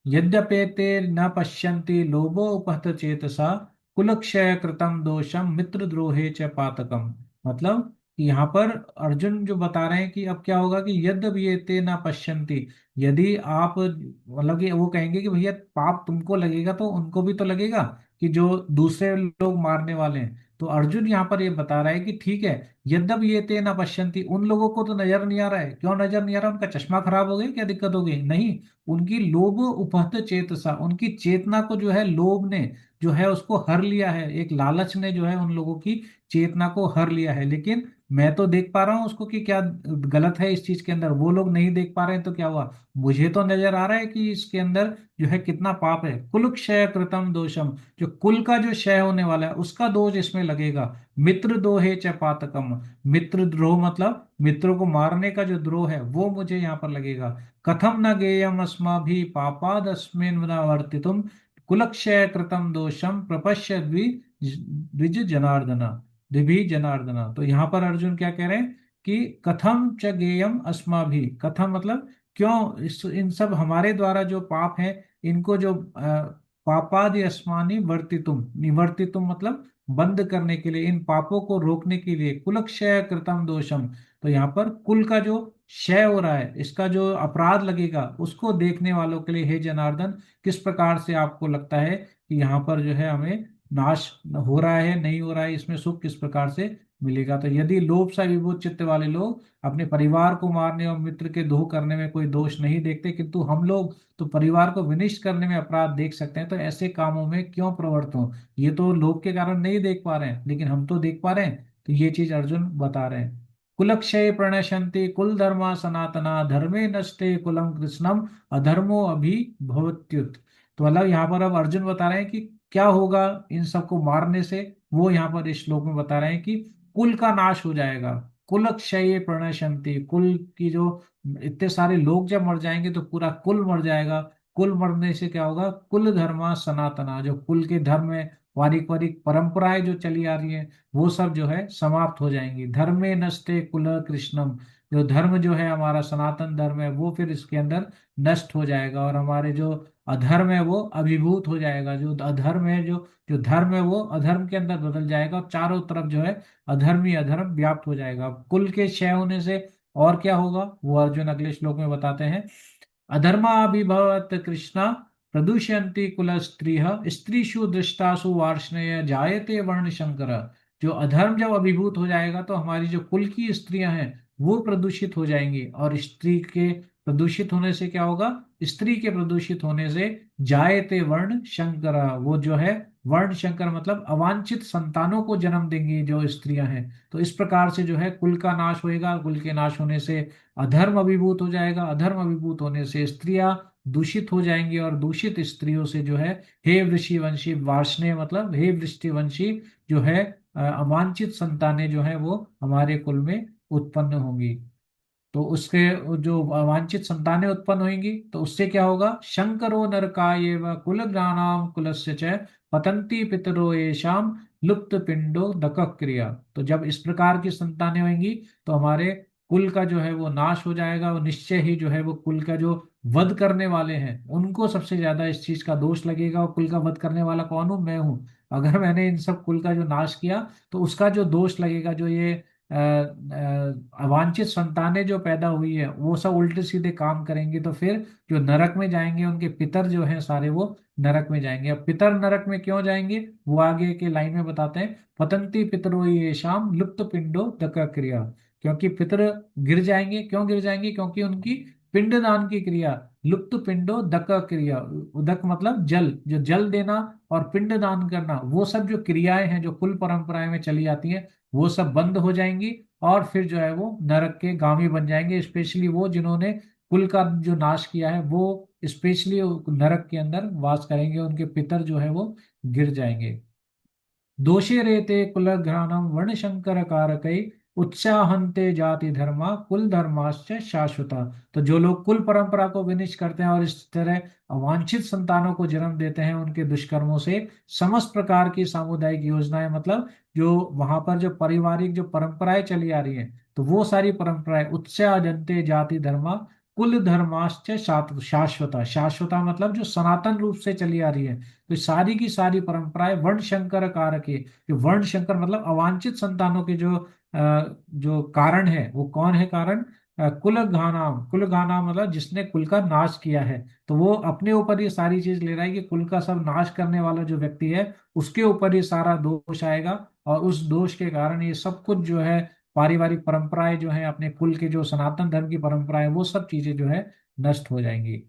यद्यपेते न पश्यन्ति लोभो उपहत चेतसा कुलक्षय कृतम दोषम मित्रद्रोहे च पातकम। मतलब कि यहाँ पर अर्जुन जो बता रहे हैं कि अब क्या होगा कि यद्यपि न पश्यन्ति, यदि आप, मतलब कि वो कहेंगे कि भैया पाप तुमको लगेगा तो उनको भी तो लगेगा, कि जो दूसरे लोग मारने वाले हैं। तो अर्जुन यहाँ पर ये बता रहा है कि ठीक है, यद्यप ये ते न पश्यन्ति, उन लोगों को तो नजर नहीं आ रहा है। क्यों नजर नहीं आ रहा? उनका चश्मा खराब हो गया, क्या दिक्कत हो गई? नहीं, उनकी लोभ उपहत चेतसा, उनकी चेतना को जो है लोभ ने जो है उसको हर लिया है। एक लालच ने जो है उन लोगों की चेतना को हर लिया है। लेकिन मैं तो देख पा रहा हूं उसको कि क्या गलत है इस चीज के अंदर, वो लोग नहीं देख पा रहे हैं। तो क्या हुआ? मुझे तो नजर आ रहा है कि इसके अंदर जो है कितना पाप है। कुल क्षय कृतम दोषम, जो कुल का जो क्षय होने वाला है उसका दोष इसमें लगेगा। मित्र दोहे च पातकम, मित्र द्रोह मतलब मित्रों को मारने का जो द्रोह है वो मुझे यहाँ पर लगेगा। कथम न गेयम अस्माभि पापादस्मिन् न वर्तितुम कुलक्षय कृतम दोषम प्रपश्य द्विज जनार्दना, द्विभी जनार्दना। तो यहाँ पर अर्जुन क्या कह रहे हैं कि कथम च गेयम अस्माभि, कथम मतलब क्यों, इन सब हमारे द्वारा जो पाप है, इनको जो पापादि अस्मानि वर्तितुम, निवर्तितुम मतलब बंद करने के लिए, इन पापों को रोकने के लिए, कुलक्षय कृतम दोषम, तो यहाँ पर कुल का जो क्षय हो रहा है, इसका जो अपराध लगेगा, उसको देखने वालों के लिए हे जनार्दन, किस प्रकार से आपको लगता है कि यहाँ पर जो है हमें नाश हो रहा है, नहीं हो रहा है, इसमें सुख किस प्रकार से मिलेगा। तो यदि लोभ सा विभूत चित्त वाले लोग अपने परिवार को मारने और मित्र के द्रोह करने में कोई दोष नहीं देखते, किंतु हम लोग तो परिवार को विनिष्ट करने में अपराध देख सकते हैं, तो ऐसे कामों में क्यों प्रवृत्त हो? ये तो लोभ के कारण नहीं देख पा रहे हैं, लेकिन हम तो देख पा रहे हैं। तो ये चीज अर्जुन बता रहे हैं। कुलक्षय प्रणश्यन्ति कुल धर्मा सनातना धर्मे नष्टे कुलम कृष्णम अधर्मो अभि भवत्युत। तो मतलब यहाँ पर अब अर्जुन बता रहे हैं कि क्या होगा इन सबको मारने से। वो यहाँ पर इस श्लोक में बता रहे हैं कि कुल का नाश हो जाएगा। कुल क्षय प्रणश्यन्ति, कुल की जो इतने सारे लोग जब मर जाएंगे तो पूरा कुल मर जाएगा। कुल मरने से क्या होगा? कुल धर्मा सनातना, जो कुल के धर्म है, पारिवारिक परंपराएं जो चली आ रही हैं, वो सब जो है समाप्त हो जाएंगी। धर्मे नष्टे कुल कृष्णम, जो धर्म जो है हमारा सनातन धर्म है, वो फिर इसके अंदर नष्ट हो जाएगा, और हमारे जो अधर्म है वो अभिभूत हो जाएगा। जो अधर्म है, जो जो धर्म है वो अधर्म के अंदर बदल जाएगा, और चारों तरफ जो है अधर्म ही अधर्म व्याप्त हो जाएगा। कुल के क्षय होने से और क्या होगा, वो अर्जुन अगले श्लोक में बताते हैं। अधर्माभिभवत कृष्णा प्रदूषयन्ति कुल स्त्रिय स्त्रीषु दृष्टासु वार्ष्णेय जायते वर्ण शंकर। जो अधर्म जब अभिभूत हो जाएगा तो हमारी जो कुल की स्त्रियां हैं वो प्रदूषित हो जाएंगी, और स्त्री के प्रदूषित होने से क्या होगा? स्त्री के प्रदूषित होने से जायते वर्ण शंकर, वो जो है वर्ण शंकर मतलब अवांछित संतानों को जन्म देंगी जो स्त्रियां हैं। तो इस प्रकार से जो है कुल का नाश होएगा, कुल के नाश होने से अधर्म अभिभूत हो जाएगा, अधर्म अभिभूत होने से स्त्रियां दूषित हो जाएंगी, और दूषित स्त्रियों से जो है हे वृषिवंशी, वार्ष्णेय मतलब हे वृष्टिवंशी जो है अवांछित संतानें जो है वो हमारे कुल में उत्पन्न होंगी। तो उसके जो अवांछित संतानें उत्पन्न होंगी तो उससे क्या होगा? शंकरो नरकाय व कुलग्राणाम कुलस्य च पतंती पितरो येषाम लुप्त पिंडो दक क्रिया। तो जब इस प्रकार की संतानें होंगी तो हमारे कुल का जो है वो नाश हो जाएगा, और निश्चय ही जो है वो कुल का जो वध करने वाले हैं उनको सबसे ज्यादा इस चीज का दोष लगेगा। और कुल का वध करने वाला कौन हूं? मैं हूं। अगर मैंने इन सब कुल का जो नाश किया तो उसका जो दोष लगेगा, जो ये अवांछित संतानें जो पैदा हुई है वो सब उल्टे सीधे काम करेंगे, तो फिर जो नरक में जाएंगे उनके पितर जो हैं सारे वो नरक में जाएंगे। अब पितर नरक में क्यों जाएंगे वो आगे के लाइन में बताते हैं। पतंती पितरो ये शाम लुप्त पिंडो दक क्रिया, क्योंकि पितर गिर जाएंगे। क्यों गिर जाएंगे? क्योंकि उनकी पिंडदान की क्रिया, लुप्त पिंडो दक क्रिया, उदक मतलब जल, जो जल देना और पिंड दान करना, वो सब जो क्रियाएं हैं जो कुल परंपराएं में चली आती हैं वो सब बंद हो जाएंगी, और फिर जो है वो नरक के गामी बन जाएंगे। स्पेशली वो जिन्होंने कुल का जो नाश किया है वो स्पेशली नरक के अंदर वास करेंगे, उनके पितर जो है वो गिर जाएंगे। दोषे रेते कुलघ्राणम वर्णशंकर कारकै उत्साहन्ते जाति धर्मा कुल धर्माश्च शाश्वता। तो जो लोग कुल परंपरा को विनिष्ट करते हैं और इस तरह अवांछित संतानों को जन्म देते हैं, उनके दुष्कर्मों से समस्त प्रकार की सामुदायिक योजनाएं, मतलब जो वहां पर जो पारिवारिक जो परंपराएं चली आ रही हैं, तो वो सारी परंपराएं उत्साह जनते जाति धर्मा कुल धर्माश्च शाश्वता, शाश्वता मतलब जो सनातन रूप से चली आ रही है। तो सारी की सारी परंपराएं वर्ण शंकर कारक है। जो वर्ण शंकर मतलब अवांछित संतानों के जो कारण है, वो कौन है कारण? कुल घानाम, कुल घानाम मतलब जिसने कुल का नाश किया है। तो वो अपने ऊपर ये सारी चीज ले रहा है कि कुल का सब नाश करने वाला जो व्यक्ति है उसके ऊपर ये सारा दोष आएगा, और उस दोष के कारण ये सब कुछ जो है पारिवारिक परंपराएं जो है, अपने कुल के जो सनातन धर्म की परंपराएं, वो सब चीजें जो है नष्ट हो जाएंगी।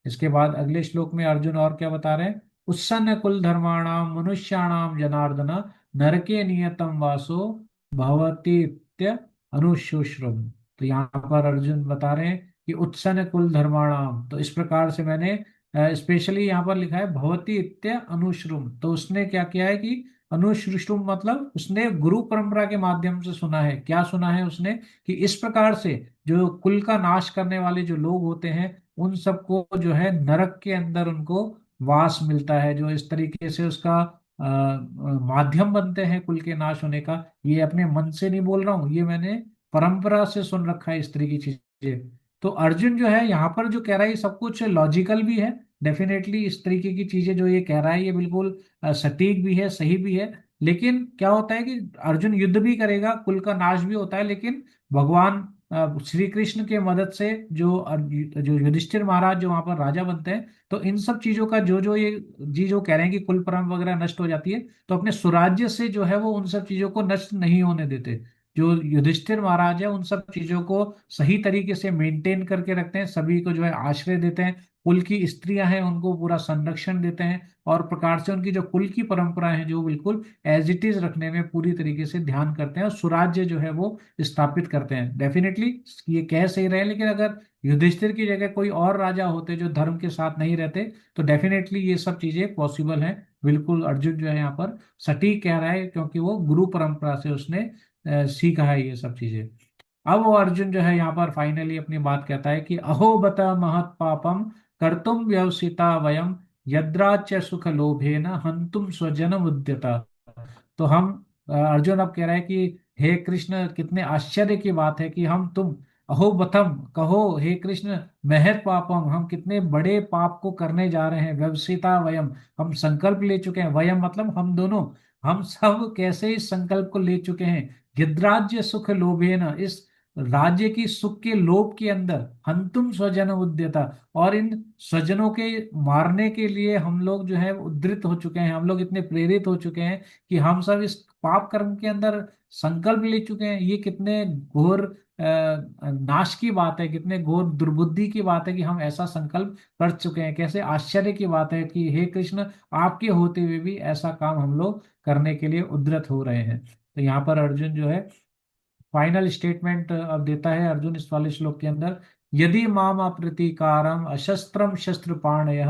इसके बाद अगले श्लोक में अर्जुन और क्या बता रहे हैं? उत्सन्न कुल धर्माणाम मनुष्याणाम जनार्दन नरके नियतम वासो भवतीत्य अनुशुश्रुम। तो यहाँ पर अर्जुन बता रहे हैं कि उत्सन्न कुल धर्माणाम, तो इस प्रकार से मैंने स्पेशली यहाँ पर लिखा है भवती इत्य अनुश्रुम। तो उसने क्या किया है कि अनुश्रुष्टुम मतलब उसने गुरु परंपरा के माध्यम से सुना है। क्या सुना है उसने? कि इस प्रकार से जो कुल का नाश करने वाले जो लोग होते हैं उन सबको जो है नरक के अंदर उनको वास मिलता है, जो इस तरीके से उसका माध्यम बनते हैं कुल के नाश होने का। ये अपने मन से नहीं बोल रहा हूँ, ये मैंने परंपरा से सुन रखा है इस तरह की चीजें। तो अर्जुन जो है यहाँ पर जो कह रहा है ये सब कुछ लॉजिकल भी है। डेफिनेटली इस तरीके की चीजें जो ये कह रहा है ये बिल्कुल सटीक भी है, सही भी है। लेकिन क्या होता है कि अर्जुन युद्ध भी करेगा, कुल का नाश भी होता है, लेकिन भगवान श्री कृष्ण के मदद से जो युधिष्ठिर महाराज जो वहां पर राजा बनते हैं, तो इन सब चीजों का जो जो ये जी जो कह रहे हैं कि कुल परंपरा वगैरह नष्ट हो जाती है, तो अपने स्वराज्य से जो है वो उन सब चीजों को नष्ट नहीं होने देते। जो युधिष्ठिर महाराज है उन सब चीजों को सही तरीके से मेंटेन करके रखते हैं, सभी को जो है आश्रय देते हैं, कुल की स्त्रियां हैं उनको पूरा संरक्षण देते हैं, और प्रकार से उनकी जो कुल की परंपरा है जो बिल्कुल एज इट इज रखने में पूरी तरीके से ध्यान करते हैं, और स्वराज्य जो है वो स्थापित करते हैं। डेफिनेटली ये कह सही रहे हैं, लेकिन अगर युधिष्ठिर की जगह कोई और राजा होते जो धर्म के साथ नहीं रहते, तो डेफिनेटली ये सब चीजें पॉसिबल हैं। बिल्कुल अर्जुन जो है यहाँ पर सटीक कह रहा है, क्योंकि वो गुरु परंपरा से उसने सीखा है ये सब चीजें। अब वो अर्जुन जो है यहाँ पर फाइनली अपनी बात कहता है कि अहो बत महत पापम कर्तुम व्यवसिता वयम यद्राच्य सुख लोभेन हंतुम स्वजन उद्यता। तो हम अर्जुन अब कह रहा है कि हे कृष्ण, कितने आश्चर्य की बात है कि हम तुम, अहो बतम, कहो हे कृष्ण, महत पापम, हम कितने बड़े पाप को करने जा रहे हैं, व्यवसिता वयम, हम संकल्प ले चुके हैं, वयम मतलब हम दोनों, हम सब कैसे इस संकल्प को ले चुके हैं, गिद्राज्य सुख लोभेन, इस राज्य की सुख के लोभ के अंदर, हंतुम स्वजन उद्यता, और इन स्वजनों के मारने के लिए हम लोग जो है उद्धृत हो चुके हैं, हम लोग इतने प्रेरित हो चुके हैं कि हम सब इस पाप कर्म के अंदर संकल्प ले चुके हैं। ये कितने घोर नाश की बात है, कितने घोर दुर्बुद्धि की बात है कि हम ऐसा संकल्प कर चुके हैं। कैसे आश्चर्य की बात है कि हे कृष्ण, आपके होते हुए भी ऐसा काम हम लोग करने के लिए उद्यत हो रहे हैं। तो यहाँ पर अर्जुन जो है फाइनल स्टेटमेंट अब देता है अर्जुन इस वाले श्लोक के अंदर, यदि माम अप्रतीकारम अशस्त्रम शस्त्र पाणय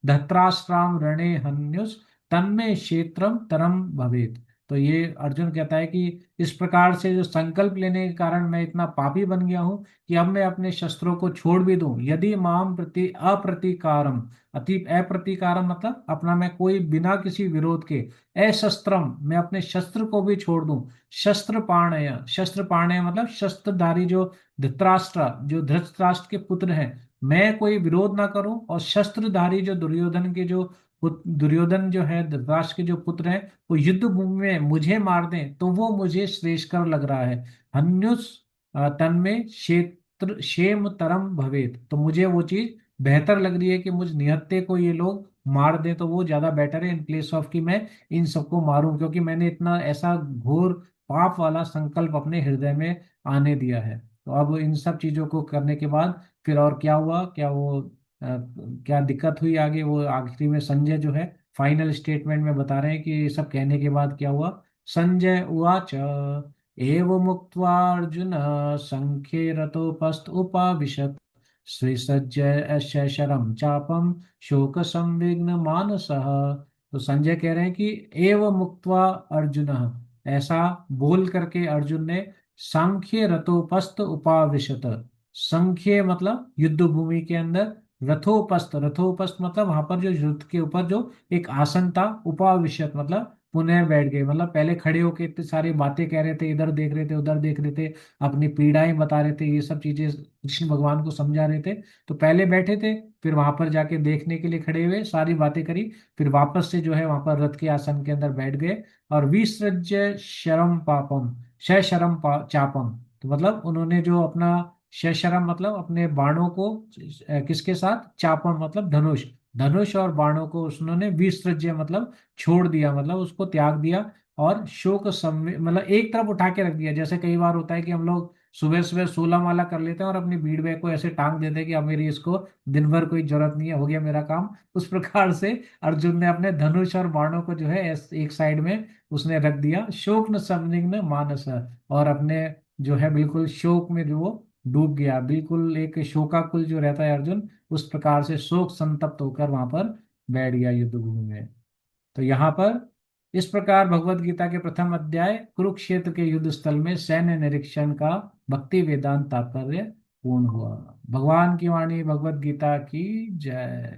धत्राष्ट्राम रणे हन्युस तन्मे क्षेत्रम तरम भवेत। तो ये अर्जुन कहता है कि इस प्रकार से जो संकल्प लेने के कारण मैं इतना पापी बन गया हूं कि अब मैं अपने शस्त्रों को छोड़ भी दूं। यदि माम प्रति अप्रतीकारम, अति अप्रतीकारम मतलब अपना मैं कोई बिना किसी विरोध के, अशस्त्रम मैं अपने शस्त्र को भी छोड़ दूं, शस्त्र पाणय, शस्त्र पाणय मतलब शस्त्रधारी जो धृतराष्ट्र, जो धृतराष्ट्र के पुत्र हैं, मैं कोई विरोध ना करूं, और शस्त्रधारी जो दुर्योधन के जो दुर्योधन जो है धृतराष्ट्र के जो पुत्र हैं, वो युद्ध भूमि में मुझे मार दें तो वो मुझे श्रेयस्कर लग रहा है। हन्युस तन्मे क्षेत्र क्षेम तरम भवेत, तो मुझे वो चीज बेहतर लग रही है कि मुझ निहत्थे को ये लोग मार दें तो वो ज्यादा बेटर है, इन प्लेस ऑफ कि मैं इन सबको मारूं, क्योंकि मैंने इतना ऐसा घोर पाप वाला संकल्प अपने हृदय में आने दिया है। तो अब इन सब चीजों को करने के बाद फिर और क्या हुआ, क्या वो क्या दिक्कत हुई आगे, वो आखिरी में संजय जो है फाइनल स्टेटमेंट में बता रहे हैं कि ये सब कहने के बाद क्या हुआ। संजय उवाच एव मुक्त्वा अर्जुन संख्ये रतोपस्थ उपाविशत् श्रीसज्जय शशरम चापम शोक संविघ्न मानसः। तो संजय कह रहे हैं कि एव मुक्त्वा अर्जुन, ऐसा बोल करके अर्जुन ने सांख्य रथोपस्थ उपाविशत, संख्य मतलब युद्ध भूमि के अंदर, रथोपस्थ, रथोपस्थ मतलब वहां पर जो युद्ध के ऊपर जो एक आसन था, उपाविशत मतलब पुनः बैठ गए, मतलब पहले खड़े होके इतनी सारी बातें कह रहे थे, इधर देख रहे थे उधर देख रहे थे, अपनी पीड़ाएं बता रहे थे, ये सब चीजें कृष्ण भगवान को समझा रहे थे। तो पहले बैठे थे, फिर वहां पर जाके देखने के लिए खड़े हुए, सारी बातें करी, फिर वापस से जो है वहां पर रथ के आसन के अंदर बैठ गए। और विसृज्य शरम पापम, शरम चापम, तो मतलब उन्होंने जो अपना शरम मतलब अपने बाणों को किसके साथ, चापम मतलब धनुष, धनुष और बाणों को उन्होंने विसृज्य मतलब छोड़ दिया, मतलब उसको त्याग दिया, और शोक संवे मतलब एक तरफ उठा के रख दिया। जैसे कई बार होता है कि हम लोग सुबह सुबह 16 माला कर लेते हैं और अपनी भीड़ बैग को ऐसे टांग देते हैं कि अब मेरी इसको दिन भर कोई जरूरत नहीं है, हो गया मेरा काम, उस प्रकार से अर्जुन ने अपने धनुष और बाणों को जो है एक साइड में उसने रख दिया, शोक न संदिग्ध मानस, और अपने जो है बिल्कुल शोक में जो वो डूब गया, बिल्कुल एक शोकाकुल जो रहता है अर्जुन, उस प्रकार से शोक संतप्त होकर वहां पर बैठ गया युद्ध भूमि में। तो यहाँ पर इस प्रकार भगवत गीता के प्रथम अध्याय कुरुक्षेत्र के युद्ध स्थल में सैन्य निरीक्षण का भक्ति वेदांत तात्पर्य पूर्ण हुआ। भगवान की वाणी, भगवत गीता की जय।